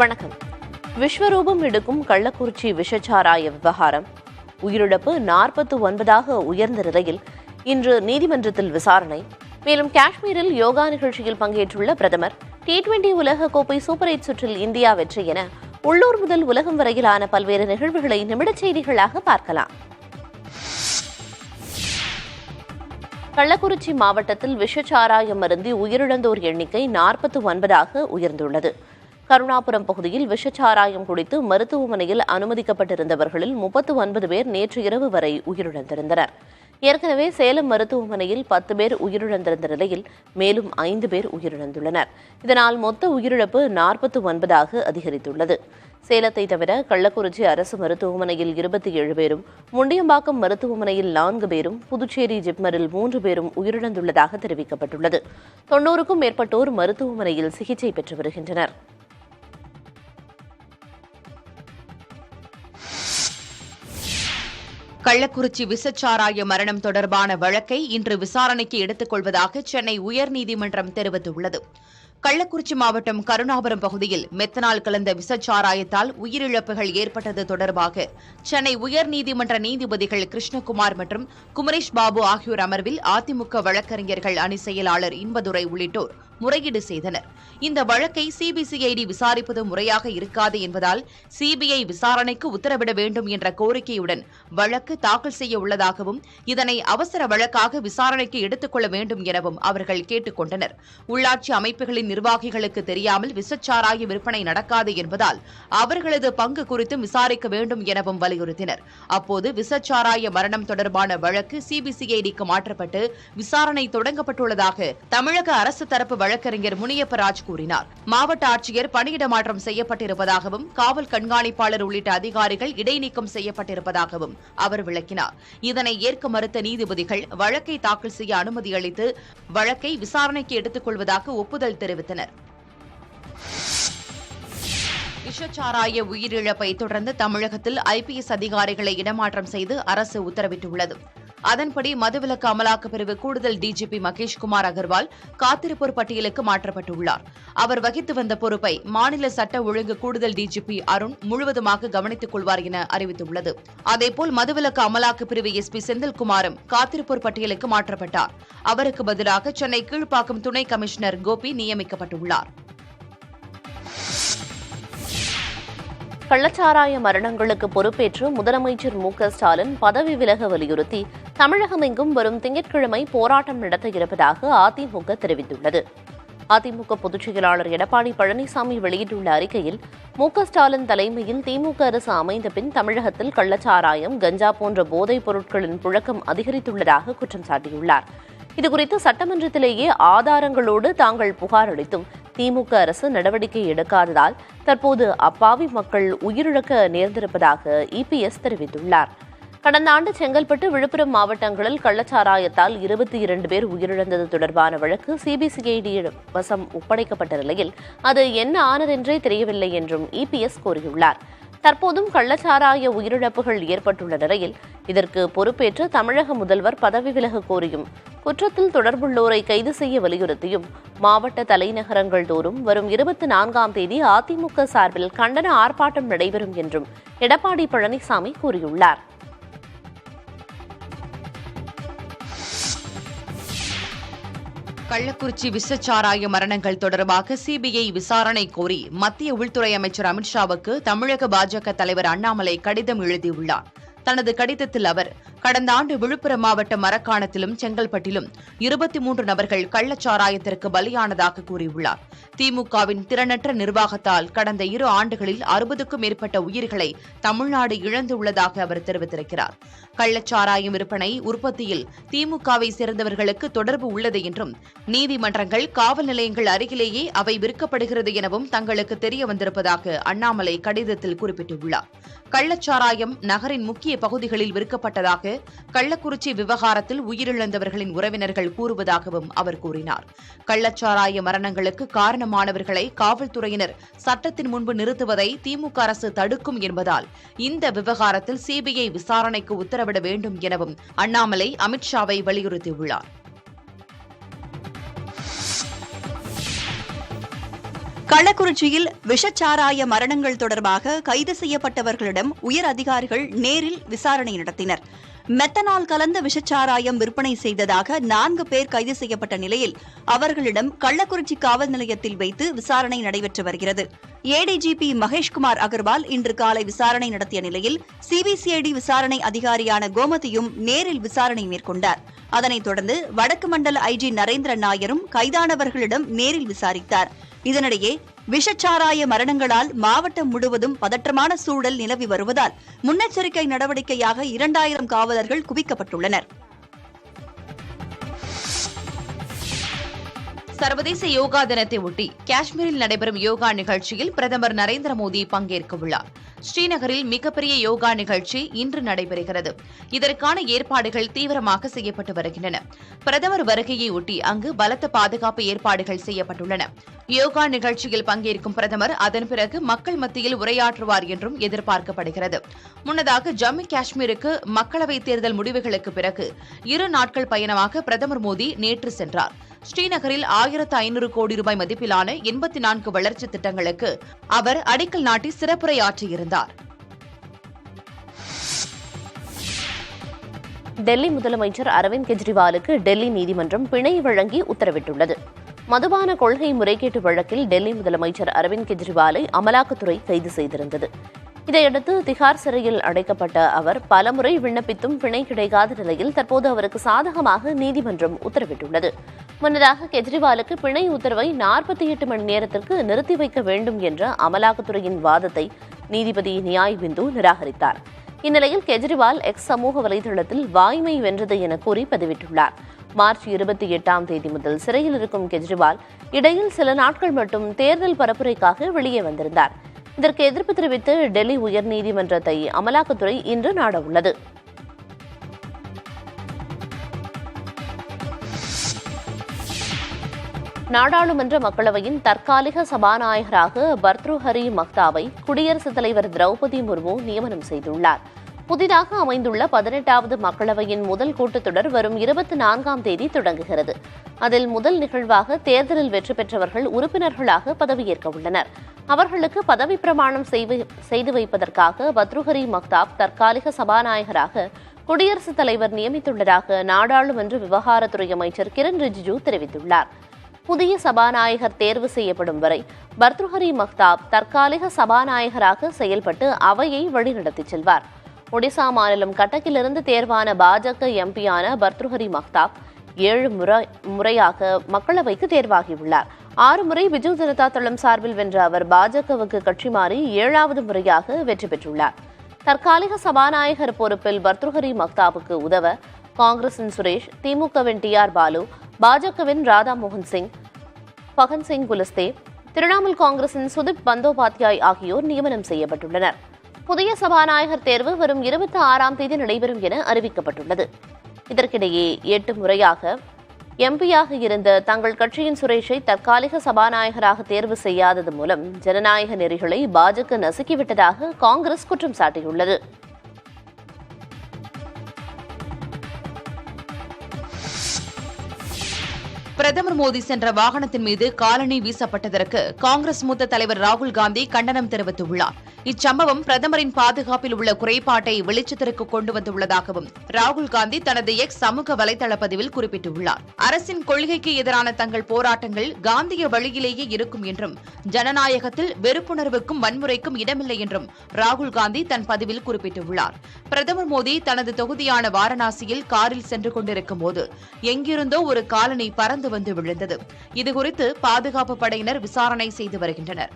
வணக்கம். விஸ்வரூபம் எடுக்கும் கள்ளக்குறிச்சி விஷச்சாராய விவகாரம் உயிரிழப்பு 49 உயர்ந்த நிலையில் இன்று நீதிமன்றத்தில் விசாரணை. மேலும் காஷ்மீரில் யோகா நிகழ்ச்சியில் பங்கேற்றுள்ள பிரதமர் T20 உலகக்கோப்பை சூப்பர் 8 சுற்றில் இந்தியா வெற்றி என உள்ளூர் முதல் உலகம் வரையிலான பல்வேறு நிகழ்வுகளை நிமிடச் செய்திகளாக பார்க்கலாம். கள்ளக்குறிச்சி மாவட்டத்தில் விஷச்சாராயம் அருந்தி உயிரிழந்தோர் எண்ணிக்கை 49 உயர்ந்துள்ளது. கருணாபுரம் பகுதியில் விஷச்சாராயம் குடித்து மருத்துவமனையில் அனுமதிக்கப்பட்டிருந்தவர்களில் 39 பேர் நேற்று இரவு வரை உயிரிழந்திருந்தனர். ஏற்கனவே சேலம் மருத்துவமனையில் 10 பேர் உயிரிழந்திருந்த நிலையில் மேலும் 5 பேர் உயிரிழந்துள்ளனர். இதனால் மொத்த உயிரிழப்பு 49 அதிகரித்துள்ளது. சேலத்தை தவிர கள்ளக்குறிச்சி அரசு மருத்துவமனையில் 27 பேரும், முண்டியம்பாக்கம் மருத்துவமனையில் 4 பேரும், புதுச்சேரி ஜிப்மரில் 3 பேரும் உயிரிழந்துள்ளதாக தெரிவிக்கப்பட்டுள்ளது. 90க்கும் மேற்பட்டோர் மருத்துவமனையில் சிகிச்சை பெற்று வருகின்றனர். கள்ளக்குறிச்சி விசச்சாராய மரணம் தொடர்பான வழக்கை இன்று விசாரணைக்கு எடுத்துக் கொள்வதாக சென்னை உயர்நீதிமன்றம் தெரிவித்துள்ளது. கள்ளக்குறிச்சி மாவட்டம் கருணாபுரம் பகுதியில் மெத்தனால் கலந்த விசச்சாராயத்தால் உயிரிழப்புகள் ஏற்பட்டது தொடர்பாக சென்னை உயர்நீதிமன்ற நீதிபதிகள் கிருஷ்ணகுமார் மற்றும் குமரேஷ் பாபு ஆகியோர் அமர்வில் அதிமுக வழக்கறிஞர்கள் அணி செயலாளர் இன்பதுரை உள்ளிட்டோர் முறையீடு செய்தனர். இந்த வழக்கை சிபிசிஐடி விசாரிப்பது முறையாக இருக்காது என்பதால் சிபிஐ விசாரணைக்கு உத்தரவிட வேண்டும் என்ற கோரிக்கையுடன் வழக்கு தாக்கல் செய்ய உள்ளதாகவும் இதனை அவசர வழக்காக விசாரணைக்கு எடுத்துக் கொள்ள வேண்டும் எனவும் அவர்கள் கேட்டுக் கொண்டனர். உள்ளாட்சி அமைப்புகளின் நிர்வாகிகளுக்கு தெரியாமல் விசச்சாராய விற்பனை நடக்காது என்பதால் அவர்களது பங்கு குறித்து விசாரிக்க வேண்டும் எனவும் வலியுறுத்தினர். அப்போது விசச்சாராய மரணம் தொடர்பான வழக்கு சிபிசிஐடிக்கு மாற்றப்பட்டு விசாரணை தொடங்கப்பட்டுள்ளதாக தமிழக அரசு தரப்பு வழக்கறிஞர் முனியப்பராஜ் கூறினார். மாவட்ட ஆட்சியர் பணியிட மாற்றம் செய்யப்பட்டிருப்பதாகவும் காவல் கண்காணிப்பாளர் உள்ளிட்ட அதிகாரிகள் இடைநீக்கம் செய்யப்பட்டிருப்பதாகவும் அவர் விளக்கினார். இதனை ஏற்க மறுத்த நீதிபதிகள் வழக்கை தாக்கல் செய்ய அனுமதி அளித்து வழக்கை விசாரணைக்கு எடுத்துக் கொள்வதாக ஒப்புதல் தெரிவித்தனர். விஷச்சாராய உயிரிழப்பை தொடர்ந்து தமிழகத்தில் IPS அதிகாரிகளை இடமாற்றம் செய்து அரசு உத்தரவிட்டுள்ளது. அதன்படி மதுவிலக்கு அமலாக்கப் பிரிவு கூடுதல் டிஜிபி மகேஷ்குமார் அகர்வால் காத்திருப்போர் பட்டியலுக்கு மாற்றப்பட்டுள்ளார். அவர் வகித்து வந்த பொறுப்பை மாநில சட்ட ஒழுங்கு கூடுதல் டிஜிபி அருண் முழுவதுமாக கவனித்துக் கொள்வார் என அறிவித்துள்ளது. அதேபோல் மதுவிலக்கு அமலாக்கப் பிரிவு SP செந்தில்குமாரும் காத்திருப்போர் பட்டியலுக்கு மாற்றப்பட்டார். அவருக்கு பதிலாக சென்னை கீழ்ப்பாக்கம் துணை கமிஷனர் கோபி நியமிக்கப்பட்டுள்ளார். கள்ளச்சாராய மரணங்களுக்கு பொறுப்பேற்று முதலமைச்சர் மு.க.ஸ்டாலின் பதவி விலக வலியுறுத்தி தமிழகம் எங்கும் வரும் திங்கட்கிழமை போராட்டம் நடத்த இருப்பதாக அதிமுக தெரிவித்துள்ளது. அதிமுக பொதுச் செயலாளர் எடப்பாடி பழனிசாமி வெளியிட்டுள்ள அறிக்கையில் மு.க.ஸ்டாலின் தலைமையில் திமுக அரசு அமைந்த பின் தமிழகத்தில் கள்ளச்சாராயம், கஞ்சா போன்ற போதைப் பொருட்களின் புழக்கம் அதிகரித்துள்ளதாக குற்றம் சாட்டியுள்ளார். இதுகுறித்து சட்டமன்றத்திலேயே ஆதாரங்களோடு தாங்கள் புகார் அளித்தும் திமுக அரசு நடவடிக்கை எடுக்காததால் தற்போது அப்பாவி மக்கள் உயிரிழக்க நேர்ந்திருப்பதாக EPS தெரிவித்துள்ளார். கடந்த ஆண்டு செங்கல்பட்டு, விழுப்புரம் மாவட்டங்களில் கள்ளச்சாராயத்தால் 22 பேர் உயிரிழந்தது தொடர்பான வழக்கு சிபிசிஐடி வசம் ஒப்படைக்கப்பட்ட நிலையில் அது என்ன ஆனதென்றே தெரியவில்லை என்றும் EPS கூறியுள்ளார். தற்போதும் கள்ளச்சாராய உயிரிழப்புகள் ஏற்பட்டுள்ள நிலையில் இதற்கு பொறுப்பேற்று தமிழக முதல்வர் பதவி விலக கோரியும் குற்றத்தில் தொடர்புள்ளோரை கைது செய்ய வலியுறுத்தியும் மாவட்ட தலைநகரங்கள் தோறும் வரும் 24ஆம் தேதி அதிமுக சார்பில் கண்டன ஆர்ப்பாட்டம் நடைபெறும் என்றும் எடப்பாடி பழனிசாமி கூறியுள்ளார். கள்ளக்குறிச்சி விசச்சாராய மரணங்கள் தொடர்பாக சிபிஐ விசாரணை கோரி மத்திய உள்துறை அமைச்சர் அமித்ஷாவுக்கு தமிழக பாஜக தலைவர் அண்ணாமலை கடிதம் எழுதியுள்ளார். தனது கடிதத்தில் அவர் கடந்த ஆண்டு விழுப்புரம் மாவட்டம் மரக்காணத்திலும் செங்கல்பட்டிலும் 23 நபர்கள் கள்ளச்சாராயத்திற்கு பலியானதாக கூறியுள்ளார். திமுகவின் திறனற்ற நிர்வாகத்தால் கடந்த 2 ஆண்டுகளில் 60க்கும் மேற்பட்ட உயிர்களை தமிழ்நாடு இழந்துள்ளதாக அவர் தெரிவித்திருக்கிறார். கள்ளச்சாராயம் விற்பனை, உற்பத்தியில் திமுகவை சேர்ந்தவர்களுக்கு தொடர்பு உள்ளது என்றும் நீதிமன்றங்கள், காவல் நிலையங்கள் அருகிலேயே அவை விற்கப்படுகிறது எனவும் தங்களுக்கு தெரிய வந்திருப்பதாக அண்ணாமலை கடிதத்தில் குறிப்பிட்டுள்ளார். கள்ளச்சாராயம் நகரின் முக்கிய பகுதிகளில் விற்கப்பட்டதாக கள்ளக்குறிச்சி விவகாரத்தில் உயிரிழந்தவர்களின் உறவினர்கள் கூறுவதாகவும் அவர் கூறினார். கள்ளச்சாராய மரணங்களுக்கு காரணமானவர்களை காவல்துறையினர் சட்டத்தின் முன்பு நிறுத்துவதை திமுக அரசு தடுக்கும் என்பதால் இந்த விவகாரத்தில் சிபிஐ விசாரணைக்கு உத்தரவிட வேண்டும் எனவும் அண்ணாமலை அமித்ஷாவை வலியுறுத்தியுள்ளார். கள்ளக்குறிச்சியில் விஷச்சாராய மரணங்கள் தொடர்பாக கைது செய்யப்பட்டவர்களிடம் உயர் அதிகாரிகள் நேரில் விசாரணை நடத்தினர். மெத்தனால் கலந்த விஷச்சாராயம் விற்பனை செய்ததாக 4 பேர் கைது செய்யப்பட்ட நிலையில் அவர்களிடம் கள்ளக்குறிச்சி காவல் நிலையத்தில் வைத்து விசாரணை நடைபெற்று வருகிறது. ஏடிஜிபி மகேஷ்குமார் அகர்வால் இன்று காலை விசாரணை நடத்திய நிலையில் சிபிசிஐடி விசாரணை அதிகாரியான கோமதியும் நேரில் விசாரணை மேற்கொண்டார். அதனைத் தொடர்ந்து வடக்கு மண்டல ஐஜி நரேந்திர நாயரும் கைதானவர்களிடம் நேரில் விசாரித்தார். இதனிடையே விஷச்சாராய மரணங்களால் மாவட்டம் முழுவதும் பதற்றமான சூழல் நிலவி வருவதால் முன்னெச்சரிக்கை நடவடிக்கையாக 2000 காவலர்கள் குவிக்கப்பட்டுள்ளனர். சர்வதேச யோகா தினத்தை ஒட்டி காஷ்மீரில் நடைபெறும் யோகா நிகழ்ச்சியில் பிரதமர் நரேந்திர மோடி பங்கேற்க உள்ளார். ஸ்ரீநகரில் மிகப்பெரிய யோகா நிகழ்ச்சி இன்று நடைபெறுகிறது. இதற்கான ஏற்பாடுகள் தீவிரமாக செய்யப்பட்டு வருகின்றன. பிரதமர் வருகையை ஒட்டி அங்கு பலத்த பாதுகாப்பு ஏற்பாடுகள் செய்யப்பட்டுள்ளன. யோகா நிகழ்ச்சியில் பங்கேற்கும் பிரதமர் அதன் பிறகு மக்கள் மத்தியில் உரையாற்றுவார் என்றும் எதிர்பார்க்கப்படுகிறது. முன்னதாக ஜம்மு காஷ்மீருக்கு மக்களவைத் தேர்தல் முடிவுகளுக்கு பிறகு 2 நாட்கள் பயணமாக பிரதமர் மோடி நேற்று சென்றார். ஸ்ரீநகரில் 1500 கோடி ரூபாய் மதிப்பிலான 84 வளர்ச்சி திட்டங்களுக்கு அவர் அடிக்கல் நாட்டி சிறப்புரையாற்றியிருந்தார். டெல்லி முதலமைச்சர் அரவிந்த் கெஜ்ரிவாலுக்கு டெல்லி நீதிமன்றம் பிணை வழங்கி உத்தரவிட்டுள்ளது. மதுபான கொள்கை முறைகேட்டு வழக்கில் டெல்லி முதலமைச்சர் அரவிந்த் கெஜ்ரிவாலை அமலாக்கத்துறை கைது செய்திருந்தது. இதையடுத்து திகார் சிறையில் அடைக்கப்பட்ட அவர் பலமுறை விண்ணப்பித்தும் பிணை கிடைக்காத நிலையில் தற்போது அவருக்கு சாதகமாக நீதிமன்றம் உத்தரவிட்டுள்ளது. முன்னதாக கெஜ்ரிவாலுக்கு பிணை உத்தரவை 48 மணி நேரத்திற்கு நிறுத்தி வைக்க வேண்டும் என்ற அமலாக்கத்துறையின் வாதத்தை நீதிபதி நியாய் பிந்து நிராகரித்தார். இந்நிலையில் கெஜ்ரிவால் எக்ஸ் சமூக வலைதளத்தில் வாய்மை வென்றது என கூறி பதிவிட்டுள்ளார். மார்ச் 28ஆம் தேதி முதல் சிறையில் இருக்கும் கெஜ்ரிவால் இடையில் சில நாட்கள் மட்டும் தேர்தல் பரப்புரைக்காக வெளியே வந்திருந்தார். இதற்கு எதிர்ப்பு தெரிவித்து டெல்லி உயர்நீதிமன்றத்தை அமலாக்கத்துறை இன்று நாடவுள்ளது. நாடாளுமன்ற மக்களவையின் தற்காலிக சபாநாயகராக பர்த்ருஹரி மஹ்தாபை குடியரசுத் தலைவர் திரௌபதி முர்மு நியமனம் செய்துள்ளார். புதிதாக அமைந்துள்ள 18வது மக்களவையின் முதல் கூட்டத்தொடர் வரும் 24ஆம் தேதி தொடங்குகிறது. அதில் முதல் நிகழ்வாக தேர்தலில் வெற்றி பெற்றவர்கள் உறுப்பினர்களாக பதவியேற்க உள்ளனர். அவர்களுக்கு பதவி பிரமாணம் செய்து வைப்பதற்காக பர்த்ருஹரி மஹ்தாப் தற்காலிக சபாநாயகராக குடியரசுத் தலைவர் நியமித்துள்ளதாக நாடாளுமன்ற விவகாரத்துறை அமைச்சர் கிரண் ரிஜிஜு தெரிவித்துள்ளார். புதிய சபாநாயகர் தேர்வு செய்யப்படும் வரை பர்த்ருஹரி மஹ்தாப் தற்காலிக சபாநாயகராக செயல்பட்டு அவையை வழிநடத்திச் செல்வார். ஒடிசா மாநிலம் கட்டக்கிலிருந்து தேர்வான பாஜக எம்பியான பர்த்ருஹரி மஹ்தாப் 7 முறையாக மக்களவைக்கு தேர்வாகியுள்ளார். 6 முறை பிஜு ஜனதா தளம் சார்பில் வென்ற அவர் பாஜகவுக்கு கட்சி மாறி 7வது முறையாக வெற்றி பெற்றுள்ளார். தற்காலிக சபாநாயகர் பொறுப்பில் பர்த்ருஹரி மஹ்தாபுக்கு உதவ காங்கிரசின் சுரேஷ், திமுகவின் TR பாலு, பாஜகவின் ராதா மோகன் சிங், பகன் சிங் குலஸ்தே, திரிணாமுல் காங்கிரசின் சுதிப் பந்தோபாத்யாய் ஆகியோர் நியமனம் செய்யப்பட்டுள்ளனர். புதிய சபாநாயகர் தேர்வு வரும் 26ஆம் தேதி நடைபெறும் என அறிவிக்கப்பட்டுள்ளது. இதற்கிடையே 8 முறையாக எம்பியாக இருந்த தங்கள் கட்சியின் சுரேஷை தற்காலிக சபாநாயகராக தேர்வு செய்யாதது மூலம் ஜனநாயக நெறிகளை பாஜக நசுக்கிவிட்டதாக காங்கிரஸ் குற்றம் சாட்டியுள்ளது. பிரதமர் மோடி சென்ற வாகனத்தின் மீது காலணி வீசப்பட்டதற்கு காங்கிரஸ் மூத்த தலைவர் ராகுல் காந்தி கண்டனம் தெரிவித்துள்ளார். இச்சம்பவம் பிரதமரின் பாதுகாப்பில் உள்ள குறைபாட்டை வெளிச்சத்திற்கு கொண்டு வந்துள்ளதாகவும் ராகுல் காந்தி தனது எக்ஸ் சமூக வலைதள பதிவில் குறிப்பிட்டுள்ளார். அரசின் கொள்கைக்கு எதிரான தங்கள் போராட்டங்கள் காந்திய வழியிலேயே இருக்கும் என்றும் ஜனநாயகத்தில் வெறுப்புணர்வுக்கும் வன்முறைக்கும் இடமில்லை என்றும் ராகுல் காந்தி தன் பதிவில் குறிப்பிட்டுள்ளார். பிரதமர் மோடி தனது தொகுதியான வாரணாசியில் காரில் சென்று கொண்டிருக்கும் போது எங்கிருந்தோ ஒரு காலனி பறந்து வந்து விழுந்தது. இதுகுறித்து பாதுகாப்பு படையினர் விசாரணை செய்து வருகின்றனர்.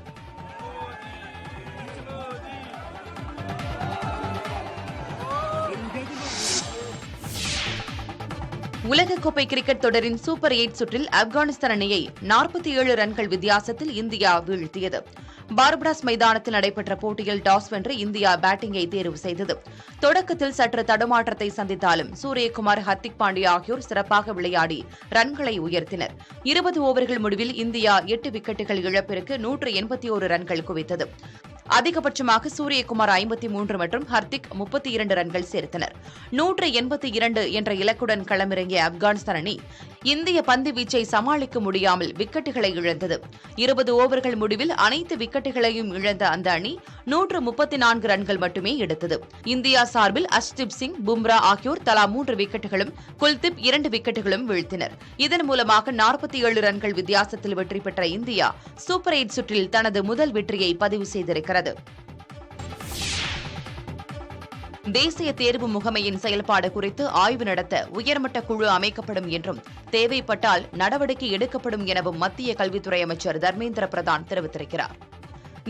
உலகக்கோப்பை கிரிக்கெட் தொடரின் சூப்பர் 8 சுற்றில் ஆப்கானிஸ்தான் அணியை 47 ரன்கள் வித்தியாசத்தில் இந்தியா வீழ்த்தியது. பார்படாஸ் மைதானத்தில் நடைபெற்ற போட்டியில் டாஸ் வென்று இந்தியா பேட்டிங்கை தேர்வு செய்தது. தொடக்கத்தில் சற்று தடுமாற்றத்தை சந்தித்தாலும் சூரியகுமார், ஹர்திக் பாண்டியா ஆகியோர் சிறப்பாக விளையாடி ரன்களை உயர்த்தினர். 20 ஓவர்கள் முடிவில் இந்தியா 8 விக்கெட்டுகள் இழப்பிற்கு 181 ரன்கள் குவித்தது. அதிகபட்சமாக சூரியகுமார் 53 மற்றும் ஹர்திக் 32 ரன்கள் சேர்த்தனர். 182 என்ற இலக்குடன் களமிறங்கிய ஆப்கானிஸ்தான் அணி இந்திய பந்து வீச்சை சமாளிக்க முடியாமல் விக்கெட்டுகளை இழந்தது. 20 ஓவர்கள் முடிவில் அனைத்து விக்கெட்டுகளையும் இழந்த அந்த அணி 134 ரன்கள் மட்டுமே எடுத்தது. இந்தியா சார்பில் அஷ்தீப் சிங், பும்ரா ஆகியோர் தலா 3 விக்கெட்டுகளும், குல்தீப் 2 விக்கெட்டுகளும் வீழ்த்தினர். இதன் மூலமாக 47 ரன்கள் வித்தியாசத்தில் வெற்றி பெற்ற இந்தியா சூப்பர் 8 சுற்றில் தனது முதல் வெற்றியை பதிவு செய்திருக்கிறது. தேசிய தேர்வு முகமையின் செயல்பாடு குறித்து ஆய்வு நடத்த உயர்மட்ட குழு அமைக்கப்படும் என்றும் தேவைப்பட்டால் நடவடிக்கை எடுக்கப்படும் எனவும் மத்திய கல்வித்துறை அமைச்சர் தர்மேந்திர பிரதான் தெரிவித்திருக்கிறார்.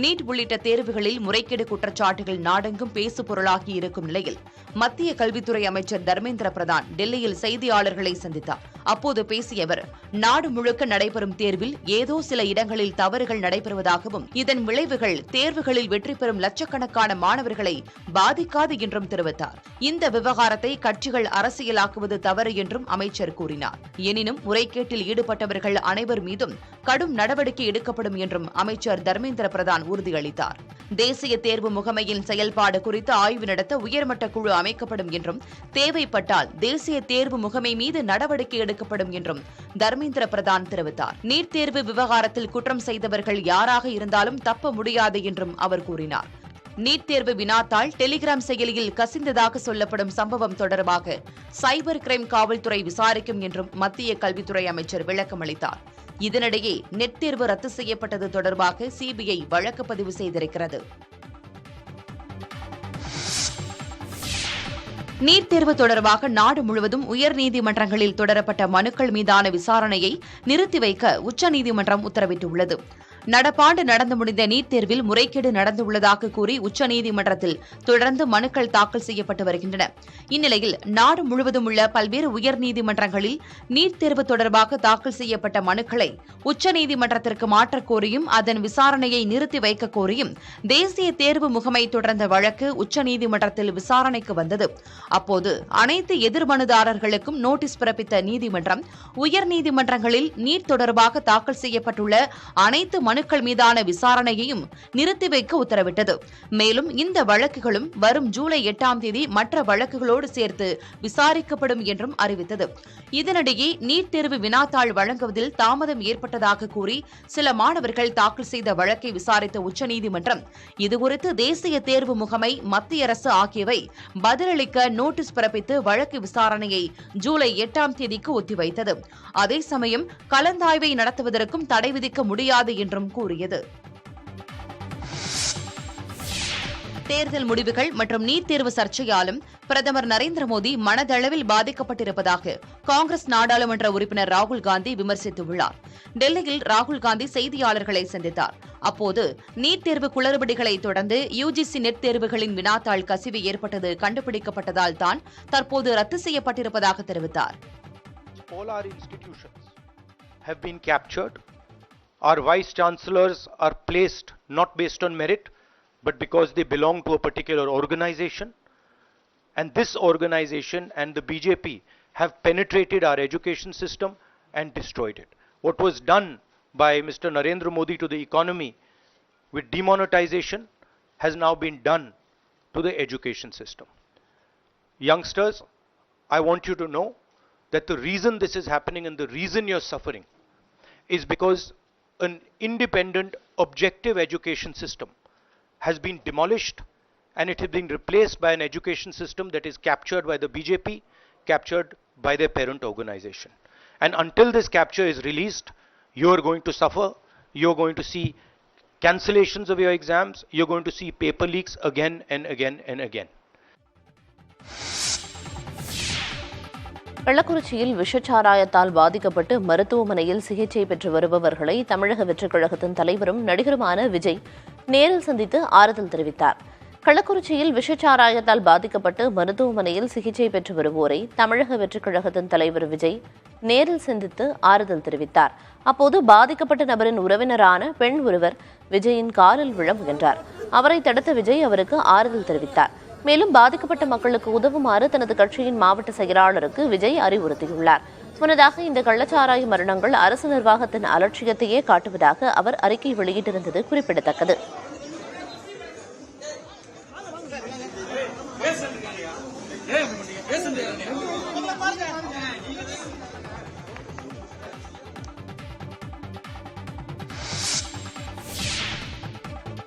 நீட் உள்ளிட்ட தேர்வுகளில் முறைகேடு குற்றச்சாட்டுகள் நாடெங்கும் பேசுபொருளாகி இருக்கும் நிலையில் மத்திய கல்வித்துறை அமைச்சர் தர்மேந்திர பிரதான் டெல்லியில் செய்தியாளர்களை சந்தித்தார். அப்போது பேசிய அவர், நாடு முழுக்க நடைபெறும் தேர்வில் ஏதோ சில இடங்களில் தவறுகள் நடைபெறுவதாகவும் இதன் விளைவுகள் தேர்வுகளில் வெற்றி பெறும் லட்சக்கணக்கான மாணவர்களை பாதிக்காது என்றும் தெரிவித்தார். இந்த விவகாரத்தை கட்சிகள் அரசியலாக்குவது தவறு என்றும் அமைச்சர் கூறினார். எனினும் முறைகேட்டில் ஈடுபட்டவர்கள் அனைவர் மீதும் கடும் நடவடிக்கை எடுக்கப்படும் என்றும் அமைச்சர் தர்மேந்திர பிரதான் உறுதியளித்தார். தேசிய தேர்வு முகமையின் செயல்பாடு குறித்து ஆய்வு நடத்த உயர்மட்ட குழு அமைக்கப்படும் என்றும் தேவைப்பட்டால் தேசிய தேர்வு முகமை மீது நடவடிக்கை எடுக்கப்படும் என்றும் தர்மேந்திர பிரதான் தெரிவித்தார். நீட் தேர்வு விவகாரத்தில் குற்றம் செய்தவர்கள் யாராக இருந்தாலும் தப்ப முடியாது என்றும் அவர் கூறினார். நீட் தேர்வு வினாத்தாள் டெலிகிராம் செயலியில் கசிந்ததாக சொல்லப்படும் சம்பவம் தொடர்பாக சைபர் கிரைம் காவல்துறை விசாரிக்கும் என்றும் மத்திய கல்வித்துறை அமைச்சர் விளக்கம் அளித்தார். இதனிடையே நெட் தேர்வு ரத்து செய்யப்பட்டது தொடர்பாக சிபிஐ வழக்கு பதிவு செய்திருக்கிறது. நீட் தேர்வு தொடர்பாக நாடு முழுவதும் உயர்நீதிமன்றங்களில் தொடரப்பட்ட மனுக்கள் மீதான விசாரணையை நிறுத்தி வைக்க உச்சநீதிமன்றம் உத்தரவிட்டுள்ளது. நடப்பாண்டு நடந்து முடிந்த நீட் தேர்வில் முறைகேடு நடந்துள்ளதாக கூறி உச்சநீதிமன்றத்தில் தொடர்ந்து மனுக்கள் தாக்கல் செய்யப்பட்டு வருகின்றன. இந்நிலையில் நாடு முழுவதும் உள்ள பல்வேறு உயர்நீதிமன்றங்களில் நீட் தேர்வு தொடர்பாக தாக்கல் செய்யப்பட்ட மனுக்களை உச்சநீதிமன்றத்திற்கு மாற்றக் கோரியும் அதன் விசாரணையை நிறுத்தி வைக்க கோரியும் தேசிய தேர்வு முகமை தொடர்ந்த வழக்கு உச்சநீதிமன்றத்தில் விசாரணைக்கு வந்தது. அப்போது அனைத்து எதிர்மனுதாரர்களுக்கும் நோட்டீஸ் பிறப்பித்த நீதிமன்றம் உயர்நீதிமன்றங்களில் நீட் தொடர்பாக தாக்கல் செய்யப்பட்டுள்ள அனைத்து மனுக்கள் மீதான விசாரணையையும் நிறுத்தி வைக்க உத்தரவிட்டது. மேலும் இந்த வழக்குகளும் வரும் ஜூலை 8ஆம் தேதி மற்ற வழக்குகளோடு சேர்த்து விசாரிக்கப்படும் என்றும் அறிவித்தது. இதனிடையே நீட் தேர்வு வினாத்தாள் வழங்குவதில் தாமதம் ஏற்பட்டதாக கூறி சில மாணவர்கள் தாக்கல் செய்த வழக்கை விசாரித்த உச்சநீதிமன்றம் இதுகுறித்து தேசிய தேர்வு முகமை, மத்திய அரசு ஆகியவை பதிலளிக்க நோட்டீஸ் பிறப்பித்து வழக்கு விசாரணையை ஜூலை 8ஆம் தேதிக்கு ஒத்திவைத்தது. அதே சமயம் கலந்தாய்வை நடத்துவதற்கும் தடை விதிக்க முடியாது என்றும் கூறியது. தேர்தல் முடிவுகள் மற்றும் நீட் தேர்வு சர்ச்சையாலும் பிரதமர் நரேந்திர மோடி மனதளவில் பாதிக்கப்பட்டிருப்பதாக காங்கிரஸ் நாடாளுமன்ற உறுப்பினர் ராகுல் காந்தி விமர்சித்துள்ளார். டெல்லியில் ராகுல் காந்தி செய்தியாளர்களை சந்தித்தார். அப்போது நீட் தேர்வு குளறுபடிகளை தொடர்ந்து யுஜிசி நெட் தேர்வுகளின் வினாத்தாள் கசிவு ஏற்பட்டது கண்டுபிடிக்கப்பட்டதால் தான் தற்போது ரத்து செய்யப்பட்டிருப்பதாக தெரிவித்தார். All our institutions have been captured. Our vice chancellors are placed not based on merit, but because they belong to a particular organization. And this organization and the BJP have penetrated our education system and destroyed it. What was done by Mr. Narendra Modi to the economy with demonetization has now been done to the education system. Youngsters, I want you to know that the reason this is happening and the reason you're suffering is because an independent, objective education system has been demolished and it has been replaced by an education system that is captured by the BJP, captured by their parent organization. And until this capture is released, you are going to suffer. You are going to see cancellations of your exams. You are going to see paper leaks again and again and again. கள்ளக்குறிச்சியில் விஷச்சாராயத்தால் பாதிக்கப்பட்டு மருத்துவமனையில் சிகிச்சை பெற்று வருபவர்களை தமிழக வெற்றிக் கழகத்தின் தலைவரும் நடிகருமான விஜய் நேரில் சந்தித்து ஆறுதல் தெரிவித்தார். கள்ளக்குறிச்சியில் விஷச்சாராயத்தால் பாதிக்கப்பட்டு மருத்துவமனையில் சிகிச்சை பெற்று வருவோரை தமிழக வெற்றிக் கழகத்தின் தலைவர் விஜய் நேரில் சந்தித்து ஆறுதல் தெரிவித்தார். அப்போது பாதிக்கப்பட்ட நபரின் உறவினரான பெண் ஒருவர் விஜயின் காலில் விழ முயன்றார். அவரை தடுத்த விஜய் அவருக்கு ஆறுதல் தெரிவித்தார். மேலும் பாதிக்கப்பட்ட மக்களுக்கு உதவுமாறு தனது கட்சியின் மாவட்ட செயலாளருக்கு விஜய் அறிவுறுத்தியுள்ளார். முன்னதாக இந்த கள்ளச்சாராய மரணங்கள் அரசு நிர்வாகத்தின் அலட்சியத்தையே காட்டுவதாக அவர் அறிக்கை வெளியிட்டிருந்தது குறிப்பிடத்தக்கது.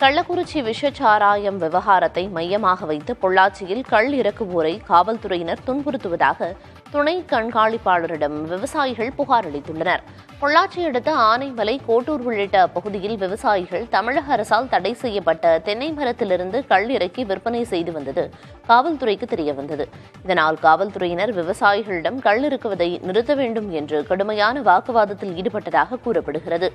கள்ளக்குறிச்சி விஷச்சாராயம் விவகாரத்தை மையமாக வைத்து பொள்ளாச்சியில் கள் இறக்குவோரை காவல்துறையினர் துன்புறுத்துவதாக துணை கண்காணிப்பாளரிடம் விவசாயிகள் புகார் அளித்துள்ளனர். பொள்ளாச்சி அடுத்த ஆனைமலை, கோட்டூர் உள்ளிட்ட பகுதியில் விவசாயிகள் தமிழக அரசால் தடை செய்யப்பட்ட தென்னை மரத்திலிருந்து கள் இறக்கி விற்பனை செய்து வந்தது காவல்துறைக்கு தெரியவந்தது. இதனால் காவல்துறையினர் விவசாயிகளிடம் கள் இறக்குவதை நிறுத்த வேண்டும் என்று கடுமையான வாக்குவாதத்தில் ஈடுபட்டதாக கூறப்படுகிறது.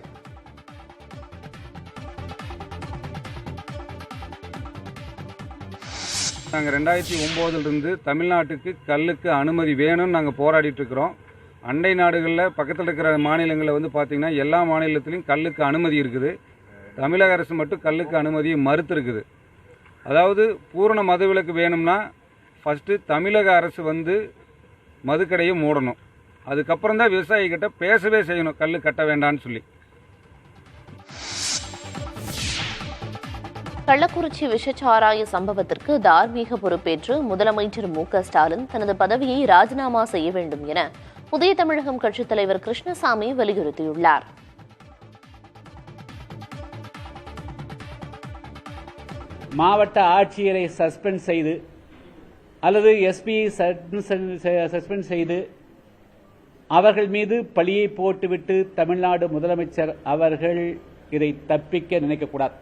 நாங்கள் 2009 தமிழ்நாட்டுக்கு கல்லுக்கு அனுமதி வேணும்னு நாங்கள் போராடிட்டு இருக்கிறோம். அண்டை நாடுகளில் பக்கத்தில் இருக்கிற மாநிலங்களில் பார்த்தீங்கன்னா எல்லா மாநிலத்திலையும் கல்லுக்கு அனுமதி இருக்குது. தமிழக அரசு மட்டும் கல்லுக்கு அனுமதியை மறுத்து இருக்குது. அதாவது பூரண மதுவிலக்கு வேணும்னா ஃபஸ்ட்டு தமிழக அரசு மதுக்கடையை மூடணும். அதுக்கப்புறம் தான் விவசாயிகிட்ட பேசவே செய்யணும் கல்லு கட்ட வேண்டான்னு சொல்லி. கள்ளக்குறிச்சி விஷச்சாராய சம்பவத்திற்கு தார்மீக பொறுப்பேற்று முதலமைச்சர் மு.க.ஸ்டாலின் தனது பதவியை ராஜினாமா செய்ய வேண்டும் என புதிய தமிழகம் கட்சித் தலைவர் கிருஷ்ணசாமி வலியுறுத்தியுள்ளார். மாவட்ட ஆட்சியரை சஸ்பெண்ட் செய்து அல்லது எஸ்பியை சஸ்பெண்ட் செய்து அவர்கள் மீது பழியை போட்டுவிட்டு தமிழ்நாடு முதலமைச்சர் அவர்கள் இதை தப்பிக்க நினைக்கக்கூடாது.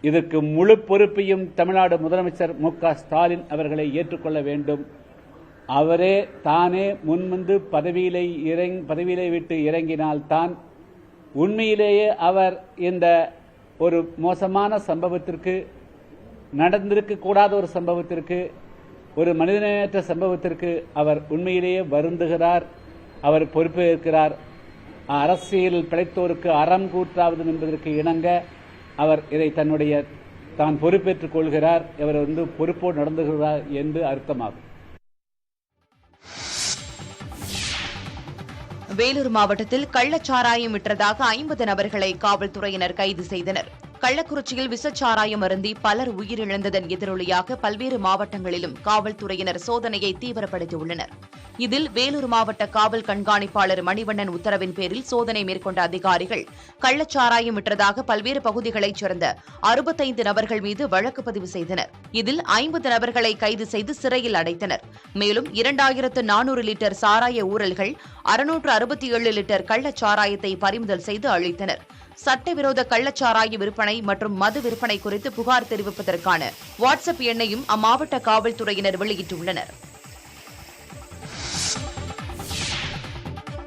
இதற்கு முழு பொறுப்பையும் தமிழ்நாடு முதலமைச்சர் மு.க.ஸ்டாலின் அவர்களை ஏற்றுக்கொள்ள வேண்டும். அவரே தானே முன்வந்து பதவியிலே விட்டு இறங்கினால்தான் உண்மையிலேயே அவர் இந்த ஒரு மோசமான சம்பவத்திற்கு, நடந்திருக்க கூடாத ஒரு சம்பவத்திற்கு, ஒரு மனிதநேயற்ற சம்பவத்திற்கு அவர் உண்மையிலேயே வருந்துகிறார், அவர் பொறுப்பேற்கிறார். அரசியல் பிழைத்தோருக்கு அறம் கூற்றாவது என்பதற்கு இணங்க அவர் இதை தான் பொறுப்பேற்றுக் கொள்கிறார், அவர் பொறுப்போடு நடந்துகிறார் என்று அர்த்தமாகும். வேலூர் மாவட்டத்தில் கள்ளச்சாராயம் விற்றதாக 50 நபர்களை காவல்துறையினர் கைது செய்தனர். கள்ளக்குறிச்சியில் விஷச்சாராயம் அருந்தி பலர் உயிரிழந்ததன் எதிரொலியாக பல்வேறு மாவட்டங்களிலும் காவல்துறையினர் சோதனையை தீவிரப்படுத்தியுள்ளனர். இதில் வேலூர் மாவட்ட காவல் கண்காணிப்பாளர் மணிவண்ணன் உத்தரவின் பேரில் சோதனை மேற்கொண்ட அதிகாரிகள் கள்ளச்சாராயம் விற்றதாக பல்வேறு பகுதிகளைச் சேர்ந்த 65 நபர்கள் மீது வழக்கு பதிவு செய்தனர். இதில் 50 நபர்களை கைது செய்து சிறையில் அடைத்தனர். மேலும் 2400 லிட்டர் சாராய ஊழல்கள், 667 லிட்டர் கள்ளச்சாராயத்தை பறிமுதல் செய்து அழித்தனர். சட்டவிரோத கள்ளச்சாராய விற்பனை மற்றும் மது விற்பனை குறித்து புகார் தெரிவிப்பதற்கான வாட்ஸ்அப் எண்ணையும் அம்மாவட்ட காவல்துறையினர் வெளியிட்டுள்ளனர்.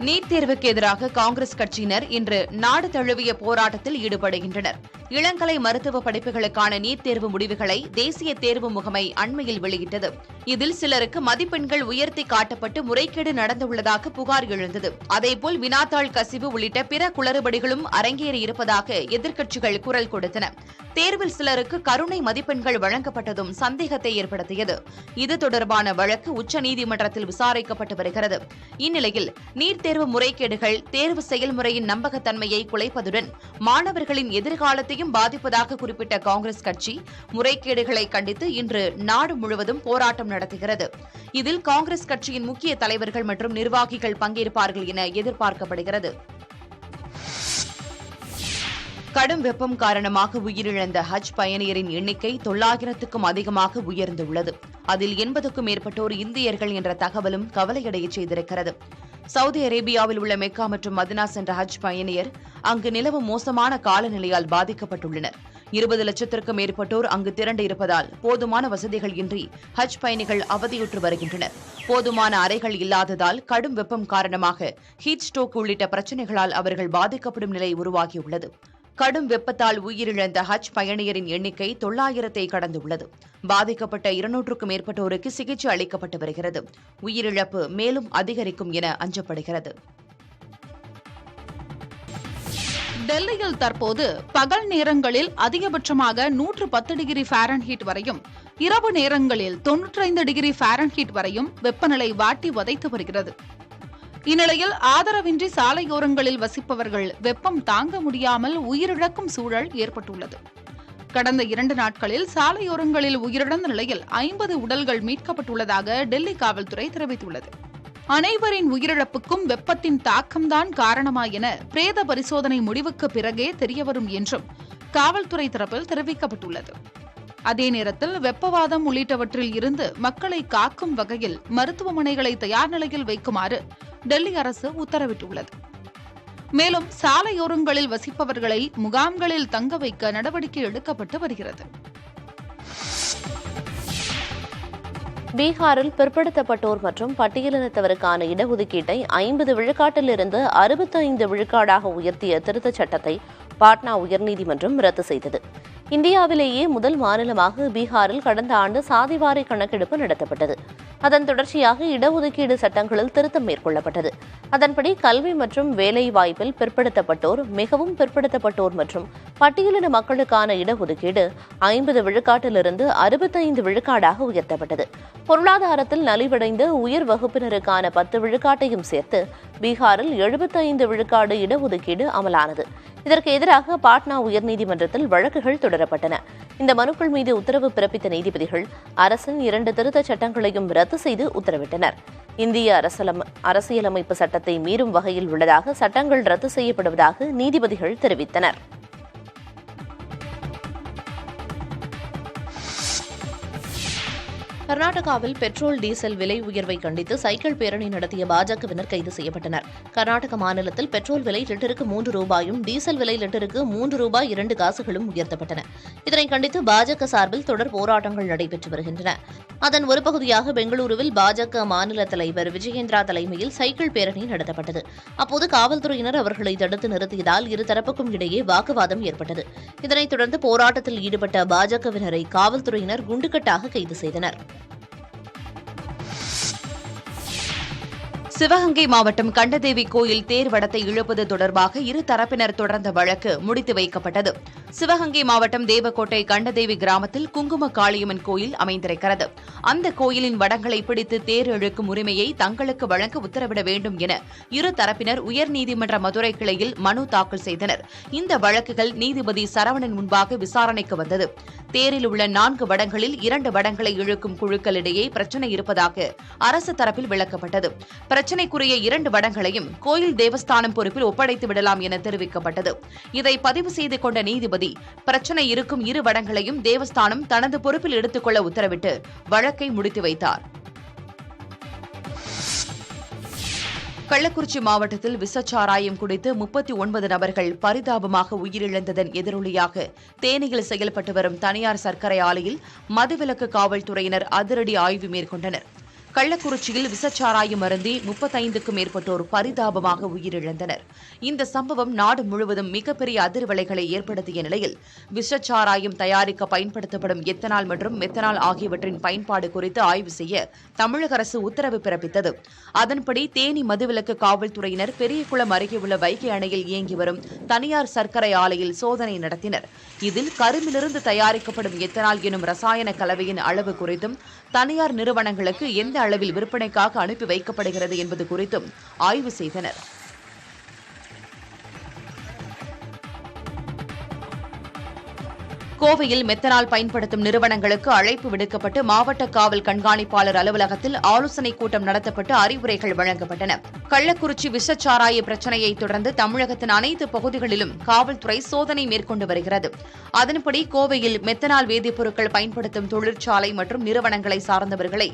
நீட் தேர்வுக்கு எதிராக காங்கிரஸ் கட்சியினர் இன்று நாடு தழுவிய போராட்டத்தில் ஈடுபடுகின்றனர். இளங்கலை மருத்துவ படிப்புகளுக்கான நீட் தேர்வு முடிவுகளை தேசிய தேர்வு முகமை அண்மையில் வெளியிட்டது. இதில் சிலருக்கு மதிப்பெண்கள் உயர்த்தி காட்டப்பட்டு முறைகேடு நடந்துள்ளதாக புகார் எழுந்தது. அதேபோல் வினாத்தாள் கசிவு உள்ளிட்ட பிற குளறுபடிகளும் அரங்கேறியிருப்பதாக எதிர்க்கட்சிகள் குரல் கொடுத்தன. தேர்வில் சிலருக்கு கருணை மதிப்பெண்கள் வழங்கப்பட்டதும் சந்தேகத்தை ஏற்படுத்தியது. இது தொடர்பான வழக்கு உச்சநீதிமன்றத்தில் விசாரிக்கப்பட்டு வருகிறது. இந்நிலையில் நீட் தேர்வு முறைகேடுகள் தேர்வு செயல்முறையின் நம்பகத்தன்மையை குலைப்பதுடன் மாணவர்களின் எதிர்காலத்தையும் பாதிப்பதாக குறிப்பிட்ட காங்கிரஸ் கட்சி முறைகேடுகளை கண்டித்து இன்று நாடு முழுவதும் போராட்டம் நடத்துகிறது. இதில் காங்கிரஸ் கட்சியின் முக்கிய தலைவர்கள் மற்றும் நிர்வாகிகள் பங்கேற்பார்கள் என எதிர்பார்க்கப்படுகிறது. கடும் வெப்பம் காரணமாக உயிரிழந்த ஹஜ் பயணியரின் எண்ணிக்கை 900க்கும் அதிகமாக உயர்ந்துள்ளது. அதில் 80க்கும் மேற்பட்டோர் இந்தியர்கள் என்ற தகவலும் கவலையடைய செய்திருக்கிறது. சவுதி அரேபியாவில் உள்ள மெக்கா மற்றும் மதினா சென்ற ஹஜ் பயணியர் அங்கு நிலவும் மோசமான காலநிலையால் பாதிக்கப்பட்டுள்ளனர். 20 லட்சத்திற்கும் மேற்பட்டோர் அங்கு திரண்டு இருப்பதால் போதுமான வசதிகள் இன்றி ஹஜ் பயணிகள் அவதியுற்று வருகின்றனர். போதுமான அறைகள் இல்லாததால் கடும் வெப்பம் காரணமாக ஹீட் ஸ்ட்ரோக் உள்ளிட்ட பிரச்சினைகளால் அவர்கள் பாதிக்கப்படும் நிலை உருவாகியுள்ளது. கடும் வெப்பத்தால் உயிரிழந்த ஹஜ் பயணியரின் எண்ணிக்கை 900ஐ கடந்துள்ளது. பாதிக்கப்பட்ட 200க்கும் மேற்பட்டோருக்கு சிகிச்சை அளிக்கப்பட்டு வருகிறது. உயிரிழப்பு மேலும் அதிகரிக்கும் என அஞ்சப்படுகிறது. டெல்லியில் தற்போது பகல் நேரங்களில் அதிகபட்சமாக 110 டிகிரி ஃபாரன்ஹீட் வரையும், இரவு நேரங்களில் 95 டிகிரி ஃபாரன்ஹீட் வரையும் வெப்பநிலை வாட்டி வதைத்து வருகிறது. இந்நிலையில் ஆதரவின்றி சாலையோரங்களில் வசிப்பவர்கள் வெப்பம் தாங்க முடியாமல் உயிரிழக்கும் சூழல் ஏற்பட்டுள்ளது. கடந்த 2 நாட்களில் சாலையோரங்களில் உயிரிழந்த நிலையில் 50 உடல்கள் மீட்கப்பட்டுள்ளதாக டெல்லி காவல்துறை தெரிவித்துள்ளது. அனைவரின் உயிரிழப்புக்கும் வெப்பத்தின் தாக்கம்தான் காரணமா என பிரேத பரிசோதனை முடிவுக்கு பிறகே தெரியவரும் என்றும் காவல்துறை தரப்பில் தெரிவிக்கப்பட்டுள்ளது. அதே நேரத்தில் வெப்பவாதம் உள்ளிட்டவற்றில் இருந்து மக்களை காக்கும் வகையில் மருத்துவமனைகளை தயார் நிலையில் வைக்குமாறு டெல்லி அரசு உத்தரவிட்டுள்ளது. மேலும் சாலையோரங்களில் வசிப்பவர்களை முகாம்களில் தங்க வைக்க நடவடிக்கை எடுக்கப்பட்டு வருகிறது. பீகாரில் பிற்படுத்தப்பட்டோர் மற்றும் பட்டியலினத்தவருக்கான இடஒதுக்கீட்டை 50 விழுக்காட்டிலிருந்து 65 விழுக்காடாக உயர்த்திய திருத்தச் சட்டத்தை பாட்னா உயர்நீதிமன்றம் ரத்து செய்தது. இந்தியாவிலேயே முதல் மாநிலமாக பீகாரில் கடந்த ஆண்டு சாதிவாரி கணக்கெடுப்பு நடத்தப்பட்டது. அதன் தொடர்ச்சியாக இடஒதுக்கீடு சட்டங்களில் திருத்தம் மேற்கொள்ளப்பட்டது. அதன்படி கல்வி மற்றும் வேலை வாய்ப்பில் பிற்படுத்தப்பட்டோர், மிகவும் பிற்படுத்தப்பட்டோர் மற்றும் பட்டியலின மக்களுக்கான இடஒதுக்கீடு 50 விழுக்காட்டிலிருந்து 65 விழுக்காடாக உயர்த்தப்பட்டது. பொருளாதாரத்தில் நலிவடைந்த உயர் வகுப்பினருக்கான 10 விழுக்காட்டையும் சேர்த்து பீகாரில் 75 விழுக்காடு இடஒதுக்கீடு அமலானது. இதற்கு எதிராக பாட்னா உயர்நீதிமன்றத்தில் வழக்குகள் தொடரப்பட்டன. இந்த மனுக்கள் மீது உத்தரவு பிறப்பித்த நீதிபதிகள் அரசின் 2 திருத்தச் சட்டங்களையும் ரத்து செய்து உத்தரவிட்டனர். இந்திய அரசியலமைப்பு சட்டத்தை மீறும் வகையில் உள்ளதாக சட்டங்கள் ரத்து செய்யப்படுவதாக நீதிபதிகள் தெரிவித்தனர். கர்நாடகாவில் பெட்ரோல் டீசல் விலை உயர்வை கண்டித்து சைக்கிள் பேரணி நடத்திய பாஜகவினர் கைது செய்யப்பட்டனர். கர்நாடக மாநிலத்தில் பெட்ரோல் விலை லிட்டருக்கு 3 ரூபாயும் டீசல் விலை லிட்டருக்கு 3 ரூபாய் 2 காசுகளும் உயர்த்தப்பட்டன. இதனை கண்டித்து பாஜக சார்பில் தொடர் போராட்டங்கள் நடைபெற்று வருகின்றன. அதன் ஒரு பகுதியாக பெங்களூருவில் பாஜக மாநில தலைவர் விஜயேந்திரா தலைமையில் சைக்கிள் பேரணி நடத்தப்பட்டது. அப்போது காவல்துறையினர் அவர்களை தடுத்து நிறுத்தியதால் இருதரப்புக்கும் இடையே வாக்குவாதம் ஏற்பட்டது. இதனைத் தொடர்ந்து போராட்டத்தில் ஈடுபட்ட பாஜகவினரை காவல்துறையினர் குண்டுக்கட்டாக கைது செய்தனர். சிவகங்கை மாவட்டம் கண்டதேவி கோயில் தேர் வடத்தை இழுப்பது தொடர்பாக இரு தரப்பினர் தொடர்ந்த வழக்கு முடித்து வைக்கப்பட்டது. சிவகங்கை மாவட்டம் தேவக்கோட்டை கண்டதேவி கிராமத்தில் குங்கும காளியம்மன் கோயில் அமைந்திருக்கிறது. அந்த கோயிலின் வடங்களை பிடித்து தேர் இழுக்கும் உரிமையை தங்களுக்கு வழங்க உத்தரவிட வேண்டும் என இரு தரப்பினர் உயர்நீதிமன்ற மதுரை கிளையில் மனு தாக்கல் செய்தனர். இந்த வழக்குகள் நீதிபதி சரவணன் முன்பாக விசாரணைக்கு வந்தது. தேரில் உள்ள 4 வடங்களில் 2 வடங்களை இழுக்கும் குழுக்களிடையே பிரச்சினை இருப்பதாக அரசு தரப்பில் விளக்கப்பட்டது. பிரச்சினைக்குரிய 2 வடங்களையும் கோயில் தேவஸ்தானம் பொறுப்பில் ஒப்படைத்து விடலாம் என தெரிவிக்கப்பட்டது. இதை பதிவு செய்து கொண்ட நீதிபதி பிரச்சினை இருக்கும் 2 வடங்களையும் தேவஸ்தானம் தனது பொறுப்பில் எடுத்துக்கொள்ள உத்தரவிட்டு வழக்கை முடித்து வைத்தார். கள்ளக்குறிச்சி மாவட்டத்தில் விஷச்சாராயம் குடித்து 39 நபர்கள் பரிதாபமாக உயிரிழந்ததன் எதிரொலியாக தேனியில் செயல்பட்டு வரும் தனியார் சர்க்கரை ஆலையில் மதுவிலக்கு காவல்துறையினர் அதிரடி ஆய்வு மேற்கொண்டனர். கள்ளக்குறிச்சியில் விஷச்சாராயம் அருந்தி 35க்கும் மேற்பட்டோர் பரிதாபமாக உயிரிழந்தனர். இந்த சம்பவம் நாடு முழுவதும் மிகப்பெரிய அதிர்வலைகளை ஏற்படுத்திய நிலையில் விஷச்சாராயம் தயாரிக்க பயன்படுத்தப்படும் எத்தனால் மற்றும் மெத்தனால் ஆகியவற்றின் பயன்பாடு குறித்து ஆய்வு செய்ய தமிழக அரசு உத்தரவு பிறப்பித்தது. அதன்படி தேனி மதுவிலக்கு காவல்துறையினர் பெரியகுளம் அருகே உள்ள வைகை அணையில் இயங்கி வரும் தனியார் சர்க்கரை ஆலையில் சோதனை நடத்தினர். இதில் கரும்பிலிருந்து தயாரிக்கப்படும் எத்தனால் எனும் ரசாயன கலவையின் அளவு குறித்தும் தனியார் நிறுவனங்களுக்கு எந்த அளவில் விற்பனைக்காக அனுப்பி வைக்கப்படுகிறது என்பது குறித்தும் ஆய்வு செய்தனர். கோவையில் மெத்தனால் பயன்படுத்தும் நிறுவனங்களுக்கு அழைப்பு விடுக்கப்பட்டு மாவட்ட காவல் கண்காணிப்பாளர் அலுவலகத்தில் ஆலோசனைக் கூட்டம் நடத்தப்பட்டு அறிவுரைகள் வழங்கப்பட்டன. கள்ளக்குறிச்சி விஷச்சாராய பிரச்சினையை தொடர்ந்து தமிழகத்தின் அனைத்து பகுதிகளிலும் காவல்துறை சோதனை மேற்கொண்டு வருகிறது. அதன்படி கோவையில் மெத்தனால் வேதிப்பொருட்கள் பயன்படுத்தும் தொழிற்சாலை மற்றும் நிறுவனங்களை சார்ந்தவர்களை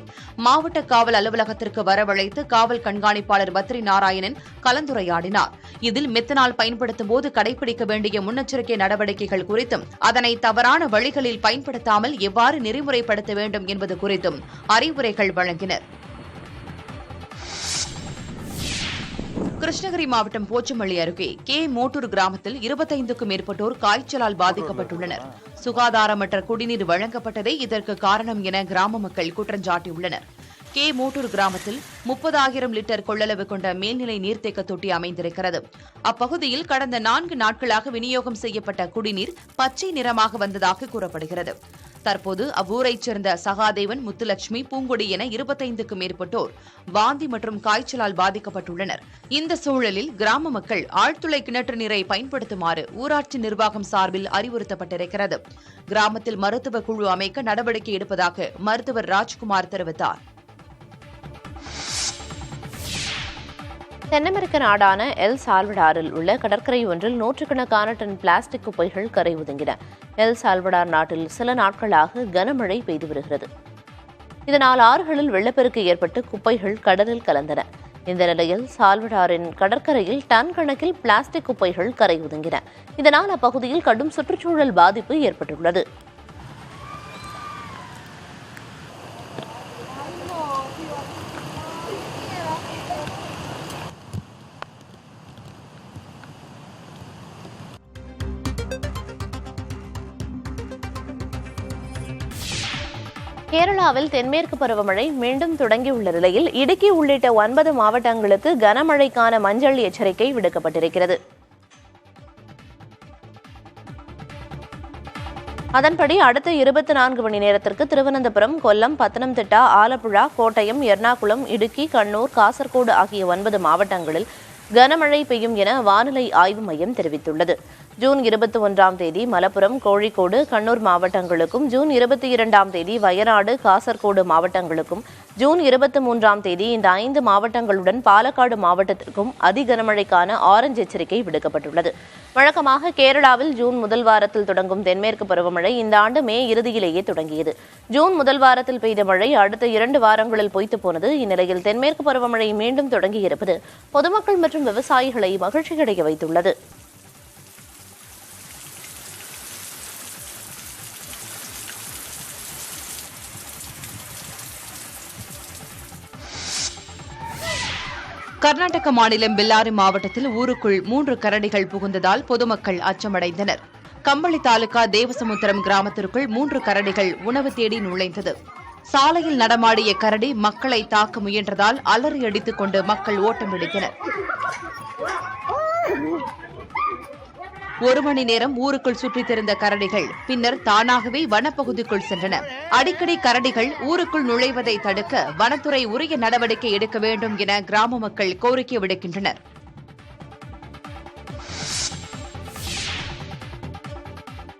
மாவட்ட காவல் அலுவலகத்திற்கு வரவழைத்து காவல் கண்காணிப்பாளர் பத்ரி நாராயணன் கலந்துரையாடினார். இதில் மெத்தனால் பயன்படுத்தும் போது கடைபிடிக்க வேண்டிய முன்னெச்சரிக்கை நடவடிக்கைகள் குறித்தும் அதனை தவறான வழிகளில் பயன்படுத்தாமல் எவ்வாறு நெறிமுறைப்படுத்த வேண்டும் என்பது குறித்தும் அறிவுரைகள் வழங்கினர். கிருஷ்ணகிரி மாவட்டம் போச்சமல்லி அருகே கே மோட்டூர் கிராமத்தில் 25க்கும் மேற்பட்டோர் காய்ச்சலால் பாதிக்கப்பட்டுள்ளனர். சுகாதாரமற்ற குடிநீர் வழங்கப்பட்டதே இதற்கு காரணம் என கிராம மக்கள் குற்றஞ்சாட்டியுள்ளனர். கே மோட்டூர் கிராமத்தில் 30,000 லிட்டர் கொள்ளளவு கொண்ட மேல்நிலை நீர்த்தேக்க தொட்டி அமைந்திருக்கிறது. அப்பகுதியில் கடந்த 4 நாட்களாக விநியோகம் செய்யப்பட்ட குடிநீர் பச்சை நிறமாக வந்ததாக கூறப்படுகிறது. தற்போது அவ்வூரைச் சேர்ந்த சகாதேவன், முத்துலட்சுமி, பூங்கொடி என 25க்கும் மேற்பட்டோர் வாந்தி மற்றும் காய்ச்சலால் பாதிக்கப்பட்டுள்ளனர். இந்த சூழலில் கிராம மக்கள் ஆழ்துளை கிணற்று நீரை பயன்படுத்துமாறு ஊராட்சி நிர்வாகம் சார்பில் அறிவுறுத்தப்பட்டிருக்கிறது. கிராமத்தில் மருத்துவ குழு அமைக்க நடவடிக்கை எடுப்பதாக மருத்துவர் ராஜ்குமார் தெரிவித்தார். தென் அமெரிக்க நாடான எல் சால்வடாரில் உள்ள கடற்கரை ஒன்றில் நூற்றுக்கணக்கான டன் பிளாஸ்டிக் குப்பைகள் கரை ஒதுங்கின. எல் சால்வடார் நாட்டில் சில நாட்களாக கனமழை பெய்து வருகிறது. இதனால் ஆறுகளில் வெள்ளப்பெருக்கு ஏற்பட்டு குப்பைகள் கடலில் கலந்தன. இந்த நிலையில் சால்வடாரின் கடற்கரையில் டன் கணக்கில் பிளாஸ்டிக் குப்பைகள் கரை ஒதுங்கின. இதனால் அப்பகுதியில் கடும் சுற்றுச்சூழல் பாதிப்பு ஏற்பட்டுள்ளது. கேரளாவில் தென்மேற்கு பருவமழை மீண்டும் தொடங்கியுள்ள நிலையில் இடுக்கி உள்ளிட்ட 9 மாவட்டங்களுக்கு கனமழைக்கான மஞ்சள் எச்சரிக்கை விடுக்கப்பட்டிருக்கிறது. அதன்படி அடுத்த 24 மணி நேரத்திற்கு திருவனந்தபுரம், கொல்லம், பத்தனம்திட்டா, ஆலப்புழா, கோட்டயம், எர்ணாகுளம், இடுக்கி, கண்ணூர், காசர்கோடு ஆகிய 9 மாவட்டங்களில் கனமழை பெய்யும் என வானிலை ஆய்வு மையம் தெரிவித்துள்ளது. ஜூன் 21ஆம் தேதி மலப்புரம், கோழிக்கோடு, கண்ணூர் மாவட்டங்களுக்கும், ஜூன் 22ஆம் தேதி வயநாடு, காசர்கோடு மாவட்டங்களுக்கும், ஜூன் 23ஆம் தேதி இந்த 5 மாவட்டங்களுடன் பாலக்காடு மாவட்டத்திற்கும் அதிகனமழைக்கான ஆரஞ்சு எச்சரிக்கை விடுக்கப்பட்டுள்ளது. வழக்கமாக கேரளாவில் ஜூன் முதல் வாரத்தில் தொடங்கும் தென்மேற்கு பருவமழை இந்த ஆண்டு மே இறுதியிலேயே தொடங்கியது. ஜூன் முதல் வாரத்தில் பெய்த மழை அடுத்த 2 வாரங்களில் பொய்த்து போனது. இந்நிலையில் தென்மேற்கு பருவமழை மீண்டும் தொடங்கியிருப்பது பொதுமக்கள் மற்றும் விவசாயிகளை மகிழ்ச்சியடைய வைத்துள்ளது. கர்நாடக மாநிலம் பெல்லாரி மாவட்டத்தில் ஊருக்குள் 3 கரடிகள் புகுந்ததால் பொதுமக்கள் அச்சமடைந்தனர். கம்பளி தாலுகா தேவசமுத்திரம் கிராமத்திற்குள் 3 கரடிகள் உணவு தேடி நுழைந்தது. சாலையில் நடமாடிய கரடி மக்களை தாக்க முயன்றதால் அலறி அடித்துக் கொண்டு மக்கள் ஓட்டம் பிடித்தனர். 1 மணி நேரம் ஊருக்குள் சுற்றித் திரிந்த கரடிகள் பின்னர் தானாகவே வனப்பகுதிக்குள் சென்றன. அடிக்கடி கரடிகள் ஊருக்குள் நுழைவதை தடுக்க வனத்துறை உரிய நடவடிக்கை எடுக்க வேண்டும் என கிராம மக்கள் கோரிக்கை விடுக்கின்றனர்.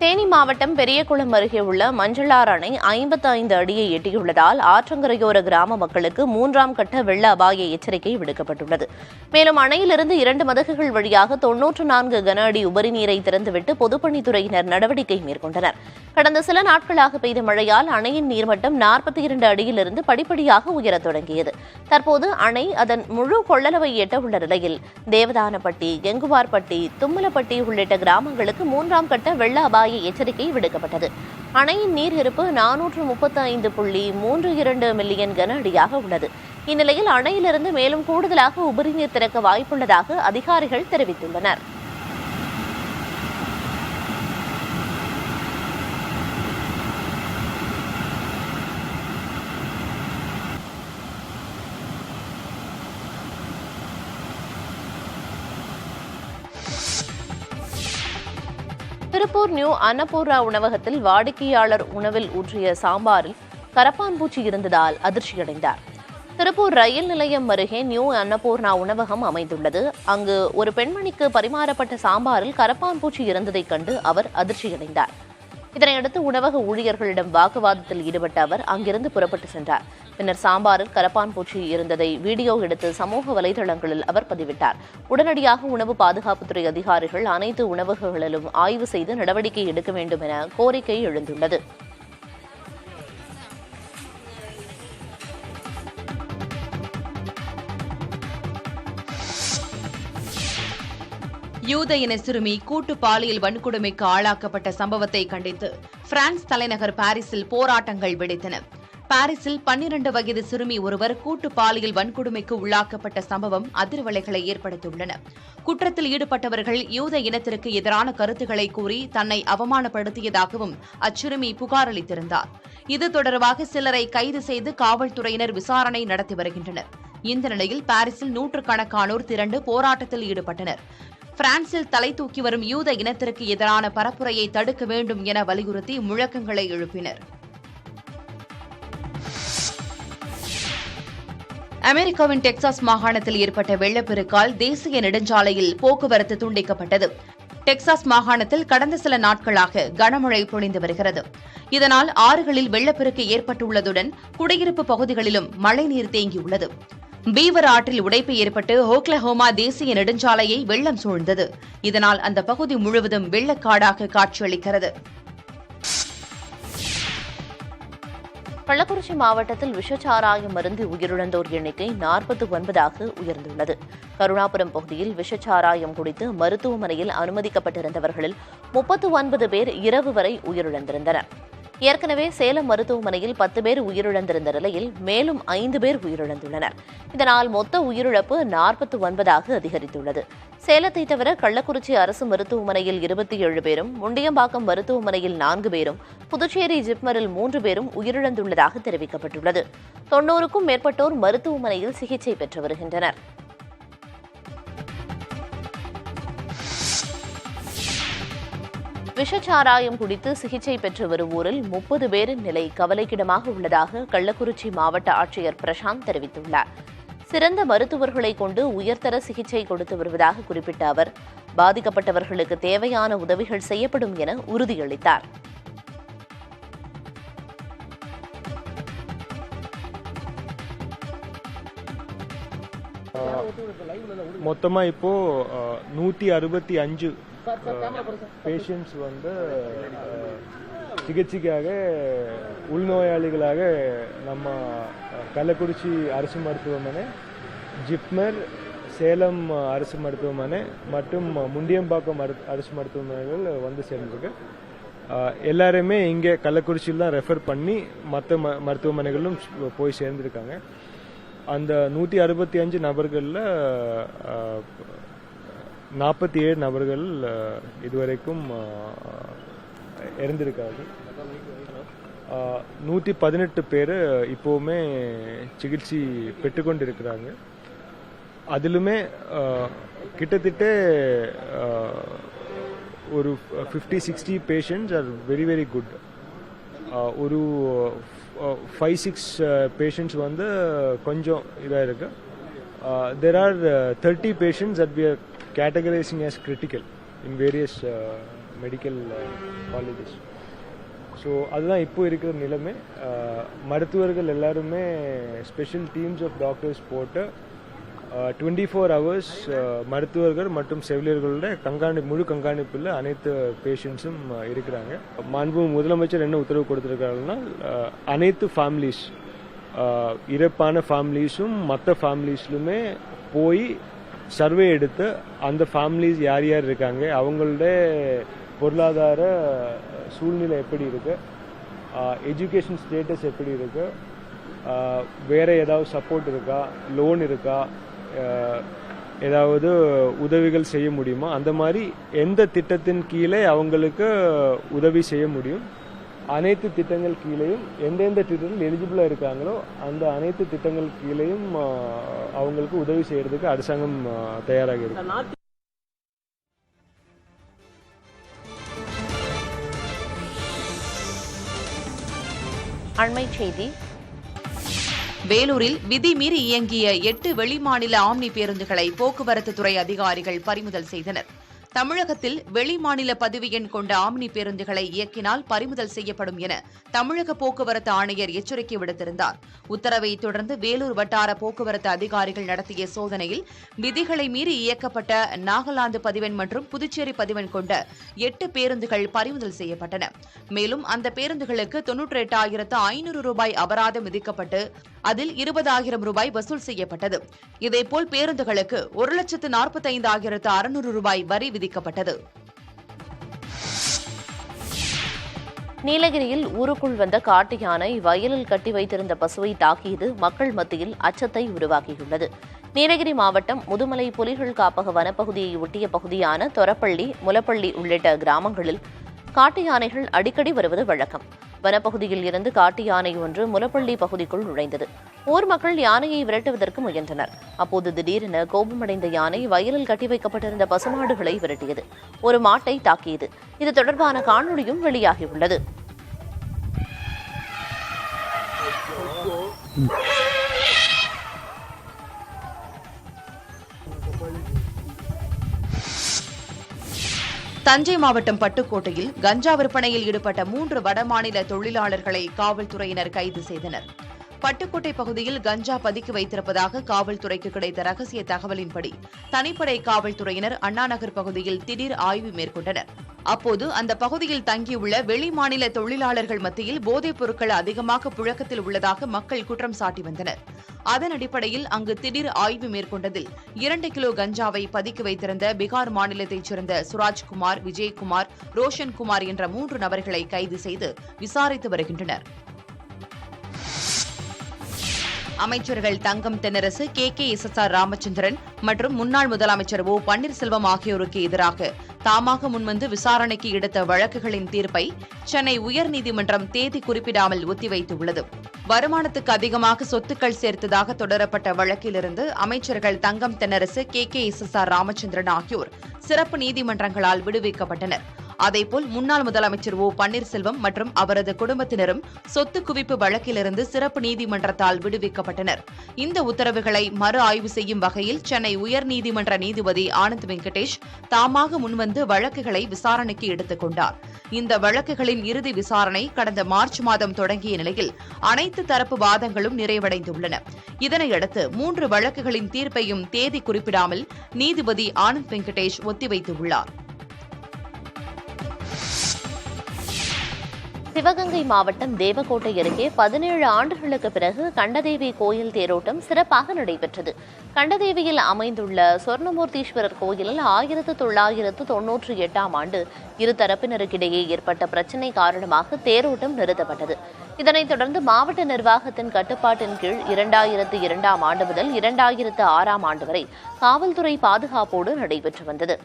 தேனி மாவட்டம் பெரியகுளம் அருகே உள்ள மஞ்சளாறு அணை 55 அடியை எட்டியுள்ளதால் ஆற்றங்கரையோர கிராம மக்களுக்கு 3ஆம் கட்ட வெள்ள அபாய எச்சரிக்கை விடுக்கப்பட்டுள்ளது. மேலும் அணையிலிருந்து 2 மதகுகள் வழியாக 94 கன அடி உபரி நீரை திறந்துவிட்டு பொதுப்பணித்துறையினர் நடவடிக்கை மேற்கொண்டனர். கடந்த சில நாட்களாக பெய்த மழையால் அணையின் நீர்மட்டம் 42 அடியிலிருந்து படிப்படியாக உயரத் தொடங்கியது. தற்போது அணை அதன் முழு கொள்ளளவை எட்ட உள்ள நிலையில் தேவதானப்பட்டி, கெங்குவார்பட்டி, தும்மலப்பட்டி உள்ளிட்ட கிராமங்களுக்கு 3ஆம் கட்ட வெள்ள அபாய எச்சரிக்கை விடுக்கப்பட்டது. அணையின் நீர் இருப்பு 435.32 மில்லியன் கன அடியாக உள்ளது. இந்நிலையில் அணையிலிருந்து மேலும் கூடுதலாக உபரிநீர் திறக்க வாய்ப்புள்ளதாக அதிகாரிகள் தெரிவித்துள்ளனர். திருப்பூர் நியூ அன்னபூர்ணா உணவகத்தில் வாடிக்கையாளர் உணவில் ஊற்றிய சாம்பாரில் கரப்பான்பூச்சி இருந்ததால் அதிர்ச்சியடைந்தார். திருப்பூர் ரயில் நிலையம் அருகே நியூ அன்னபூர்ணா உணவகம் அமைந்துள்ளது. அங்கு ஒரு பெண்மணிக்கு பரிமாறப்பட்ட சாம்பாரில் கரப்பான்பூச்சி இருந்ததைக் கண்டு அவர் அதிர்ச்சியடைந்தார். இதனையடுத்து உணவக ஊழியர்களிடம் வாக்குவாதத்தில் ஈடுபட்ட அவர் அங்கிருந்து புறப்பட்டு சென்றார். பின்னர் சாம்பாரில் கரப்பான்பூச்சி இருந்ததை வீடியோ எடுத்து சமூக வலைதளங்களில் அவர் பதிவிட்டார். உடனடியாக உணவு பாதுகாப்புத்துறை அதிகாரிகள் அனைத்து உணவகங்களிலும் ஆய்வு செய்து நடவடிக்கை எடுக்க வேண்டும் என கோரிக்கை எழுந்துள்ளது. யூத இன சிறுமி கூட்டு பாலியல் வன்கொடுமைக்கு ஆளாக்கப்பட்ட சம்பவத்தை கண்டித்து பிரான்ஸ் தலைநகர் பாரிஸில் போராட்டங்கள் வெடித்தன. பாரிஸில் 12 வயது சிறுமி ஒருவர் கூட்டு பாலியல் வன்கொடுமைக்கு உள்ளாக்கப்பட்ட சம்பவம் அதிர்வலைகளை ஏற்படுத்தியுள்ளன. குற்றத்தில் ஈடுபட்டவர்கள் யூத இனத்திற்கு எதிரான கருத்துக்களை கூறி தன்னை அவமானப்படுத்தியதாகவும் அச்சிறுமி புகார் அளித்திருந்தார். இது தொடர்பாக சிலரை கைது செய்து காவல்துறையினர் விசாரணை நடத்தி வருகின்றனர். இந்த நிலையில் பாரிஸில் நூற்றுக்கணக்கானோர் திரண்டு போராட்டத்தில் ஈடுபட்டனர். பிரான்சில் தலை தூக்கி வரும் யூத இனத்திற்கு எதிரான பரப்புரையை தடுக்க வேண்டும் என வலியுறுத்தி முழக்கங்களை எழுப்பினர். அமெரிக்காவின் டெக்சாஸ் மாகாணத்தில் ஏற்பட்ட வெள்ளப்பெருக்கால் தேசிய நெடுஞ்சாலையில் போக்குவரத்து துண்டிக்கப்பட்டது. டெக்சாஸ் மாகாணத்தில் கடந்த சில நாட்களாக கனமழை பொழிந்து வருகிறது. இதனால் ஆறுகளில் வெள்ளப்பெருக்கு ஏற்பட்டுள்ளதுடன் குடியிருப்பு பகுதிகளிலும் மழைநீர் தேங்கியுள்ளது. பீவர் ஆற்றில் உடைப்பு ஏற்பட்டு ஓக்லஹோமா தேசிய நெடுஞ்சாலையை வெள்ளம் சூழ்ந்தது. இதனால் அந்த பகுதி முழுவதும் வெள்ளக்காடாக காட்சியளிக்கிறது. கள்ளக்குறிச்சி மாவட்டத்தில் விஷச்சாராயம் மருந்து உயிரிழந்தோர் எண்ணிக்கை 49ஆக உயர்ந்துள்ளது. கருணாபுரம் பகுதியில் விஷச்சாராயம் குடித்து மருத்துவமனையில் அனுமதிக்கப்பட்டிருந்தவர்களில் 39 பேர் இரவு வரை உயிரிழந்திருந்தனர். ஏற்கனவே சேலம் மருத்துவமனையில் 10 பேர் உயிரிழந்திருந்த நிலையில் மேலும் 5 பேர் உயிரிழந்துள்ளனர். இதனால் மொத்த உயிரிழப்பு 49ஆக அதிகரித்துள்ளது. சேலத்தை தவிர கள்ளக்குறிச்சி அரசு மருத்துவமனையில் 27 பேரும், முண்டியம்பாக்கம் மருத்துவமனையில் 4 பேரும், புதுச்சேரி ஜிப்மரில் 3 பேரும் உயிரிழந்துள்ளதாக தெரிவிக்கப்பட்டுள்ளது. 90க்கும் மேற்பட்டோர் மருத்துவமனையில் சிகிச்சை பெற்று வருகின்றனர். விஷச்சாராயம் குடித்து சிகிச்சை பெற்று வருவோரில் 30 பேரின் நிலை கவலைக்கிடமாக உள்ளதாக கள்ளக்குறிச்சி மாவட்ட ஆட்சியர் பிரசாந்த் தெரிவித்துள்ளார். சிறந்த மருத்துவர்களை கொண்டு உயர்தர சிகிச்சை கொடுத்து வருவதாக குறிப்பிட்ட அவர், பாதிக்கப்பட்டவர்களுக்கு தேவையான உதவிகள் செய்யப்படும் என உறுதியளித்தார். மொத்தமாக இப்போது 165 பேஷண்ட்ஸ் வந்து சிகிச்சைக்காக உள்நோயாளிகளாக நம்ம கள்ளக்குறிச்சி அரசு மருத்துவமனை, ஜிப்மர், சேலம் அரசு மருத்துவமனை மற்றும் முண்டியம்பாக்கம் அரசு மருத்துவமனைகள் வந்து சேர்ந்திருக்கு. எல்லாருமே இங்கே கள்ளக்குறிச்சியில் தான் ரெஃபர் பண்ணி மற்ற மருத்துவமனைகளும் போய் சேர்ந்துருக்காங்க. அந்த 165 நபர்களில் 47 நபர்கள் இதுவரைக்கும் இறந்திருக்காங்க. 118 பேர் இப்போவுமே சிகிச்சை பெற்றுக்கொண்டு இருக்கிறாங்க. அதிலுமே கிட்டத்தட்ட ஒரு 50-60 patients are very very good. ஒரு 5-6 பேஷண்ட்ஸ் வந்து கொஞ்சம் இதாக இருக்கு. There are 30 patients that we are categorizing as critical in various medical colleges. So அதுதான் இப்போ இருக்கிற நிலைமை. மருத்துவர்கள் எல்லாருமே ஸ்பெஷல் டீம்ஸ் ஆஃப் டாக்டர்ஸ் போட்டு 24 hours மருத்துவர்கள் மற்றும் செவிலியர்களோட முழு கண்காணிப்பில் அனைத்து பேஷண்ட்ஸும் இருக்கிறாங்க. மாண்பு முதலமைச்சர் என்ன உத்தரவு கொடுத்துருக்காங்கன்னா, அனைத்து ஃபேமிலிஸ், இறப்பான ஃபேமிலிஸும் மற்ற ஃபேமிலிஸ்லுமே போய் சர்வே எடுத்து அந்த ஃபேமிலிஸ் யார் யார் இருக்காங்க, அவங்களோட பொருளாதார சூழ்நிலை எப்படி இருக்கு, எஜுகேஷன் ஸ்டேட்டஸ் எப்படி இருக்கு, வேற ஏதாவது சப்போர்ட் இருக்கா, லோன் இருக்கா, ஏதாவது உதவிகள் செய்ய முடியுமா, அந்த மாதிரி எந்த திட்டத்தின் கீழே அவங்களுக்கு உதவி செய்ய முடியும், அனைத்து திட்டங்கள் கீழேயும் எந்தெந்த திட்டங்கள் எலிஜிபிளாக இருக்காங்களோ அந்த அனைத்து திட்டங்கள் கீழேயும் அவங்களுக்கு உதவி செய்யறதுக்கு அரசாங்கம் தயாராக இருக்கு. அண்மைச் செய்தி. வேலூரில் விதிமீறி இயங்கிய 8 வெளிமாநில ஆம்னி பேருந்துகளை போக்குவரத்து துறை அதிகாரிகள் பறிமுதல் செய்தனர். தமிழகத்தில் வெளிமாநில பதிவு எண் கொண்ட ஆம்னி பேருந்துகளை இயக்கினால் பறிமுதல் செய்யப்படும் என தமிழக போக்குவரத்து ஆணையர் எச்சரிக்கை விடுத்திருந்தார். உத்தரவை தொடர்ந்து வேலூர் வட்டார போக்குவரத்து அதிகாரிகள் நடத்திய சோதனையில் விதிகளை மீறி இயக்கப்பட்ட நாகாலாந்து பதிவெண் மற்றும் புதுச்சேரி பதிவெண் கொண்ட 8 பேருந்துகள் பறிமுதல் செய்யப்பட்டன. மேலும் அந்த பேருந்துகளுக்கு 98,500 ரூபாய் அபராதம் விதிக்கப்பட்டு அதில் 20,000 ரூபாய் வசூல் செய்யப்பட்டது. இதேபோல் பேருந்துகளுக்கு 1,45,600 ரூபாய் வரி விதிக்கப்பட்டது. நீலகிரியில் ஊருக்குள் வந்த காட்டு யானை வயலில் கட்டி வைத்திருந்த பசுவை தாக்கியது மக்கள் மத்தியில் அச்சத்தை உருவாக்கியுள்ளது. நீலகிரி மாவட்டம் முதுமலை புலிகள் காப்பக வனப்பகுதியை ஒட்டிய பகுதியான தொரப்பள்ளி, முலப்பள்ளி உள்ளிட்ட கிராமங்களில் காட்டு யானைகள் அடிக்கடி வருவது வழக்கம். வனப்பகுதியில் இருந்து காட்டு யானை ஒன்று முலப்பள்ளி பகுதிக்குள் நுழைந்தது. ஊர் மக்கள் யானையை விரட்டுவதற்கு முயன்றனர். அப்போது திடீரென கோபமடைந்த யானை வயலில் கட்டி வைக்கப்பட்டிருந்த பசுமாடுகளை விரட்டியது. ஒரு மாட்டை தாக்கியது. இது தொடர்பான காணொலியும் வெளியாகியுள்ளது. தஞ்சை மாவட்டம் பட்டுக்கோட்டையில் கஞ்சா விற்பனையில் ஈடுபட்ட 3 வடமாநில தொழிலாளர்களை காவல்துறையினர் கைது செய்தனர். பட்டுக்கோட்டை பகுதியில் கஞ்சா பதுக்கி வைத்திருப்பதாக காவல்துறைக்கு கிடைத்த ரகசிய தகவலின்படி தனிப்படை காவல்துறையினர் அண்ணாநகர் பகுதியில் திடீர் ஆய்வு மேற்கொண்டனர். அப்போது அந்த பகுதியில் தங்கியுள்ள வெளிமாநில தொழிலாளர்கள் மத்தியில் போதைப் பொருட்கள் அதிகமாக புழக்கத்தில் உள்ளதாக மக்கள் குற்றம் சாட்டி வந்தனர். அதன் அடிப்படையில் அங்கு திடீர் ஆய்வு மேற்கொண்டதில் 2 கிலோ கஞ்சாவை பதுக்கி வைத்திருந்த பீகார் மாநிலத்தைச் சேர்ந்த சுராஜ்குமார், விஜயகுமார், ரோஷன்குமார் என்ற 3 நபர்களை கைது செய்து விசாரித்து வருகின்றனர். அமைச்சர்கள் தங்கம் தென்னரசு, KKSSR ராமச்சந்திரன் மற்றும் முன்னாள் முதலமைச்சர் ஓ பன்னீர்செல்வம் ஆகியோருக்கு எதிராக தாமாக முன்வந்து விசாரணைக்கு எடுத்த வழக்குகளின் தீர்ப்பை சென்னை உயர்நீதிமன்றம் தேதி குறிப்பிடாமல் ஒத்திவைத்துள்ளது. வருமானத்துக்கு அதிகமாக சொத்துக்கள் சேர்த்ததாக தொடரப்பட்ட வழக்கிலிருந்து அமைச்சர்கள் தங்கம் தென்னரசு, KKSSR ராமச்சந்திரன் ஆகியோர் சிறப்பு நீதிமன்றங்களால் விடுவிக்கப்பட்டனர். அதேபோல் முன்னாள் முதலமைச்சர் ஓ பன்னீர்செல்வம் மற்றும் அவரது குடும்பத்தினரும் சொத்து குவிப்பு வழக்கிலிருந்து சிறப்பு நீதிமன்றத்தால் விடுவிக்கப்பட்டனர். இந்த உத்தரவுகளை மறு ஆய்வு செய்யும் வகையில் சென்னை உயர்நீதிமன்ற நீதிபதி ஆனந்த் வெங்கடேஷ் தாமாக முன்வந்து வழக்குகளை விசாரணைக்கு எடுத்துக் கொண்டார். இந்த வழக்குகளின் இறுதி விசாரணை கடந்த மார்ச் மாதம் தொடங்கிய நிலையில் அனைத்து தரப்பு வாதங்களும் நிறைவடைந்துள்ளன. இதனையடுத்து 3 வழக்குகளின் தீர்ப்பையும் தேதி குறிப்பிடாமல் நீதிபதி ஆனந்த் வெங்கடேஷ் ஒத்திவைத்துள்ளார். சிவகங்கை மாவட்டம் தேவக்கோட்டை அருகே 17 ஆண்டுகளுக்கு பிறகு கண்டதேவி கோயில் தேரோட்டம் சிறப்பாக நடைபெற்றது. கண்டதேவியில் அமைந்துள்ள சொர்ணமூர்த்தீஸ்வரர் கோயிலில் 1998ஆம் ஆண்டு இருதரப்பினருக்கிடையே ஏற்பட்ட பிரச்சினை காரணமாக தேரோட்டம் நிறுத்தப்பட்டது. இதனைத் தொடர்ந்து மாவட்ட நிர்வாகத்தின் கட்டுப்பாட்டின் கீழ் 2002ஆம் ஆண்டு முதல் 2006ஆம் ஆண்டு வரை காவல்துறை பாதுகாப்போடு நடைபெற்று வந்தது.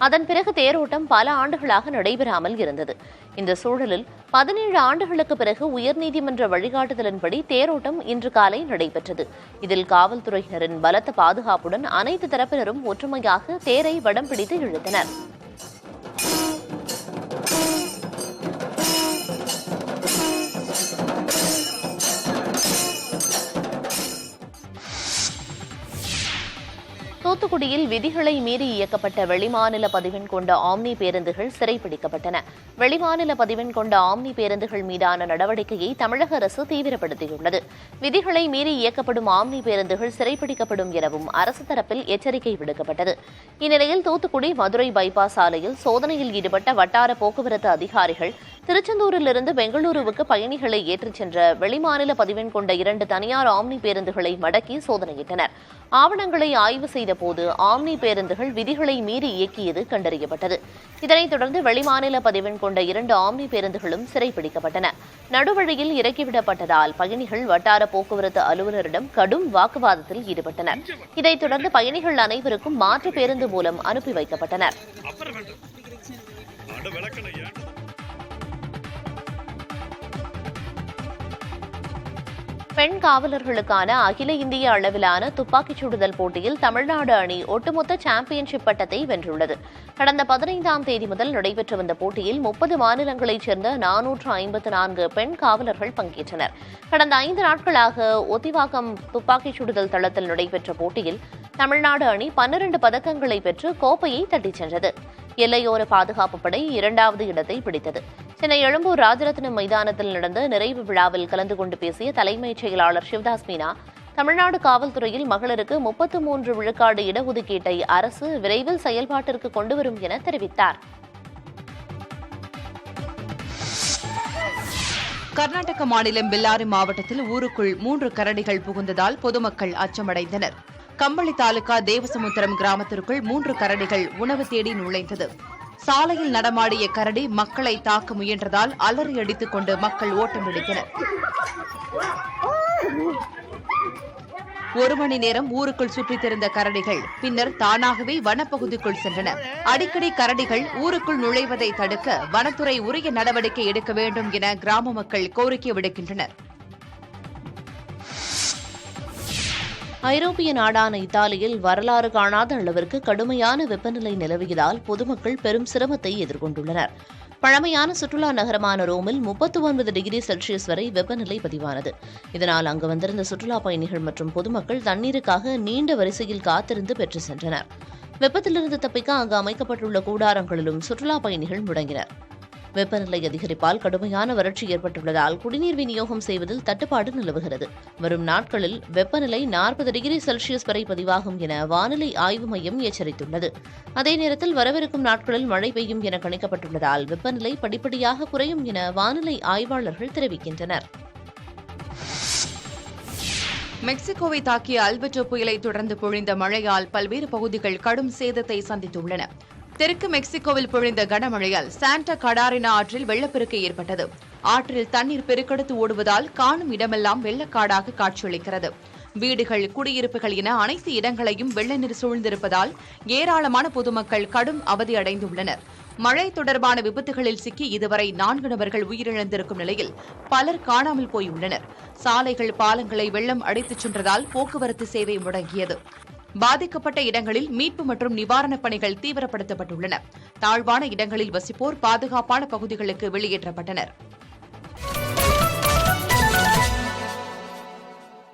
அதன் பிறகு தேரோட்டம் பல ஆண்டுகளாக நடைபெறாமல் இருந்தது. இந்த சூழலில் 17 ஆண்டுகளுக்கு பிறகு உயர்நீதிமன்ற வழிகாட்டுதலின்படி தேரோட்டம் இன்று காலை நடைபெற்றது. இதில் காவல்துறையினரின் பலத்த பாதுகாப்புடன் அனைத்து தரப்பினரும் ஒற்றுமையாக தேரை வடம் பிடித்து இழுத்தனர். தூத்துக்குடியில் விதிகளை மீறி இயக்கப்பட்ட வெளிமாநில பதிவெண் கொண்ட ஆம்னி பேருந்துகள் சிறைப்பிடிக்கப்பட்டன. வெளிமாநில பதிவெண் கொண்ட ஆம்னி பேருந்துகள் மீதான நடவடிக்கையை தமிழக அரசு தீவிரப்படுத்தியுள்ளது. விதிகளை மீறி இயக்கப்படும் ஆம்னி பேருந்துகள் சிறைப்பிடிக்கப்படும் எனவும் அரசு தரப்பில் எச்சரிக்கை விடுக்கப்பட்டது. இந்நிலையில் தூத்துக்குடி மதுரை பைபாஸ் சாலையில் சோதனையில் ஈடுபட்ட வட்டார போக்குவரத்து அதிகாரிகள் திருச்செந்தூரிலிருந்து பெங்களூருவுக்கு பயணிகளை ஏற்றிச் சென்ற வெளிமாநில பதிவெண் கொண்ட 2 தனியார் ஆம்னி பேருந்துகளை மடக்கி சோதனையிட்டனர். ஆவணங்களை ஆய்வு செய்தபோது ஆம்னி பேருந்துகள் விதிகளை மீறி இயக்கியது கண்டறியப்பட்டது. இதனைத் தொடர்ந்து வெளிமாநில பதிவெண் கொண்ட 2 ஆம்னி பேருந்துகளும் சிறைப்பிடிக்கப்பட்டன. நடுவழியில் இறக்கிவிடப்பட்டதால் பயணிகள் வட்டார போக்குவரத்து அலுவலரிடம் கடும் வாக்குவாதத்தில் ஈடுபட்டனர். இதைத் தொடர்ந்து பயணிகள் அனைவருக்கும் மாற்று பேருந்து மூலம் அனுப்பி வைக்கப்பட்டனர். பெண் காவலர்களுக்கான அகில இந்திய அளவிலான துப்பாக்கிச் சுடுதல் போட்டியில் தமிழ்நாடு அணி ஒட்டுமொத்த சாம்பியன்ஷிப் பட்டத்தை வென்றுள்ளது. கடந்த 15ஆம் தேதி முதல் நடைபெற்று வந்த போட்டியில் 30 மாநிலங்களைச் சேர்ந்த 454 பெண் காவலர்கள் பங்கேற்றனர். கடந்த 5 நாட்களாக ஒத்திவாக்கம் துப்பாக்கிச் சுடுதல் தளத்தில் நடைபெற்ற போட்டியில் தமிழ்நாடு அணி 12 பதக்கங்களை பெற்று கோப்பையை தட்டிச் சென்றது. எல்லையோர பாதுகாப்பு படை 2வது இடத்தை பிடித்தது. சென்னை எழும்பூர் ராஜரத்னம் மைதானத்தில் நடந்த நிறைவு விழாவில் கலந்து கொண்டு பேசிய தலைமைச் செயலாளர் சிவதாஸ் மீனா, தமிழ்நாடு காவல்துறையில் மகளிருக்கு 33 விழுக்காடு இடஒதுக்கீட்டை அரசு விரைவில் செயல்பாட்டிற்கு கொண்டுவரும் என தெரிவித்தார். கர்நாடக மாநிலம் பெல்லாரி மாவட்டத்தில் ஊருக்குள் 3 கரடிகள் புகுந்ததால் பொதுமக்கள் அச்சமடைந்தனர். கம்பளி தாலுகா தேவசமுத்திரம் கிராமத்திற்குள் 3 கரடிகள் உணவு தேடி நுழைந்தது. சாலையில் நடமாடிய கரடி மக்களை தாக்க முயன்றதால் அலறி அடித்துக் கொண்டு மக்கள் ஓட்டம் பிடித்தனர். 1 மணி நேரம் ஊருக்குள் சுற்றித் திரிந்த கரடிகள் பின்னர் தானாகவே வனப்பகுதிக்குள் சென்றன. அடிக்கடி கரடிகள் ஊருக்குள் நுழைவதை தடுக்க வனத்துறை உரிய நடவடிக்கை எடுக்க வேண்டும் என கிராம மக்கள் கோரிக்கை விடுக்கின்றனர். ஐரோப்பிய நாடான இத்தாலியில் வரலாறு காணாத அளவிற்கு கடுமையான வெப்பநிலை நிலவியதால் பொதுமக்கள் பெரும் சிரமத்தை எதிர்கொண்டுள்ளனர். பழமையான சுற்றுலா நகரமான ரோமில் 39 டிகிரி செல்சியஸ் வரை வெப்பநிலை பதிவானது. இதனால் அங்கு வந்திருந்த சுற்றுலா பயணிகள் மற்றும் பொதுமக்கள் தண்ணீருக்காக நீண்ட வரிசையில் காத்திருந்து பெற்று சென்றனர். வெப்பத்திலிருந்து தப்பிக்க அங்கு அமைக்கப்பட்டுள்ள கூடாரங்களிலும் சுற்றுலா பயணிகள் முடங்கினர். வெப்பநிலை அதிகரிப்பால் கடுமையான வறட்சி ஏற்பட்டுள்ளதால் குடிநீர் விநியோகம் செய்வதில் தட்டுப்பாடு நிலவுகிறது. வரும் நாட்களில் வெப்பநிலை 40 டிகிரி செல்சியஸ் வரை பதிவாகும் என வானிலை ஆய்வு மையம் எச்சரித்துள்ளது. அதே நேரத்தில் வரவிருக்கும் நாட்களில் மழை பெய்யும் என கணிக்கப்பட்டுள்ளதால் வெப்பநிலை படிப்படியாக குறையும் என வானிலை ஆய்வாளர்கள் தெரிவிக்கின்றனர். மெக்சிகோவை தாக்கிய அல்பர்டோ புயலை தொடர்ந்து பொழிந்த மழையால் பல்வேறு பகுதிகள் கடும் சேதத்தை சந்தித்துள்ளன. தெற்கு மெக்சிகோவில் பொழிந்த கனமழையால் சாண்டா கடாரினா ஆற்றில் வெள்ளப்பெருக்கு ஏற்பட்டது. ஆற்றில் தண்ணீர் பெருக்கெடுத்து ஓடுவதால் காணும் இடமெல்லாம் வெள்ளக்காடாக காட்சியளிக்கிறது. வீடுகள், குடியிருப்புகள் என அனைத்து இடங்களையும் வெள்ள நீர் சூழ்ந்திருப்பதால் ஏராளமான பொதுமக்கள் கடும் அவதியடைந்துள்ளனர். மழை தொடர்பான விபத்துகளில் சிக்கி இதுவரை 4 நபர்கள் உயிரிழந்திருக்கும் நிலையில் பலர் காணாமல் போயுள்ளனர். சாலைகள், பாலங்களை வெள்ளம் அடித்துச் சென்றதால் போக்குவரத்து சேவை முடங்கியது. பாதிக்கப்பட்ட இடங்களில் மீட்பு மற்றும் நிவாரணப் பணிகள் தீவிரப்படுத்தப்பட்டுள்ளன. தாழ்வான இடங்களில் வசிப்போர் பாதுகாப்பான பகுதிகளுக்கு வெளியேற்றப்பட்டனர்.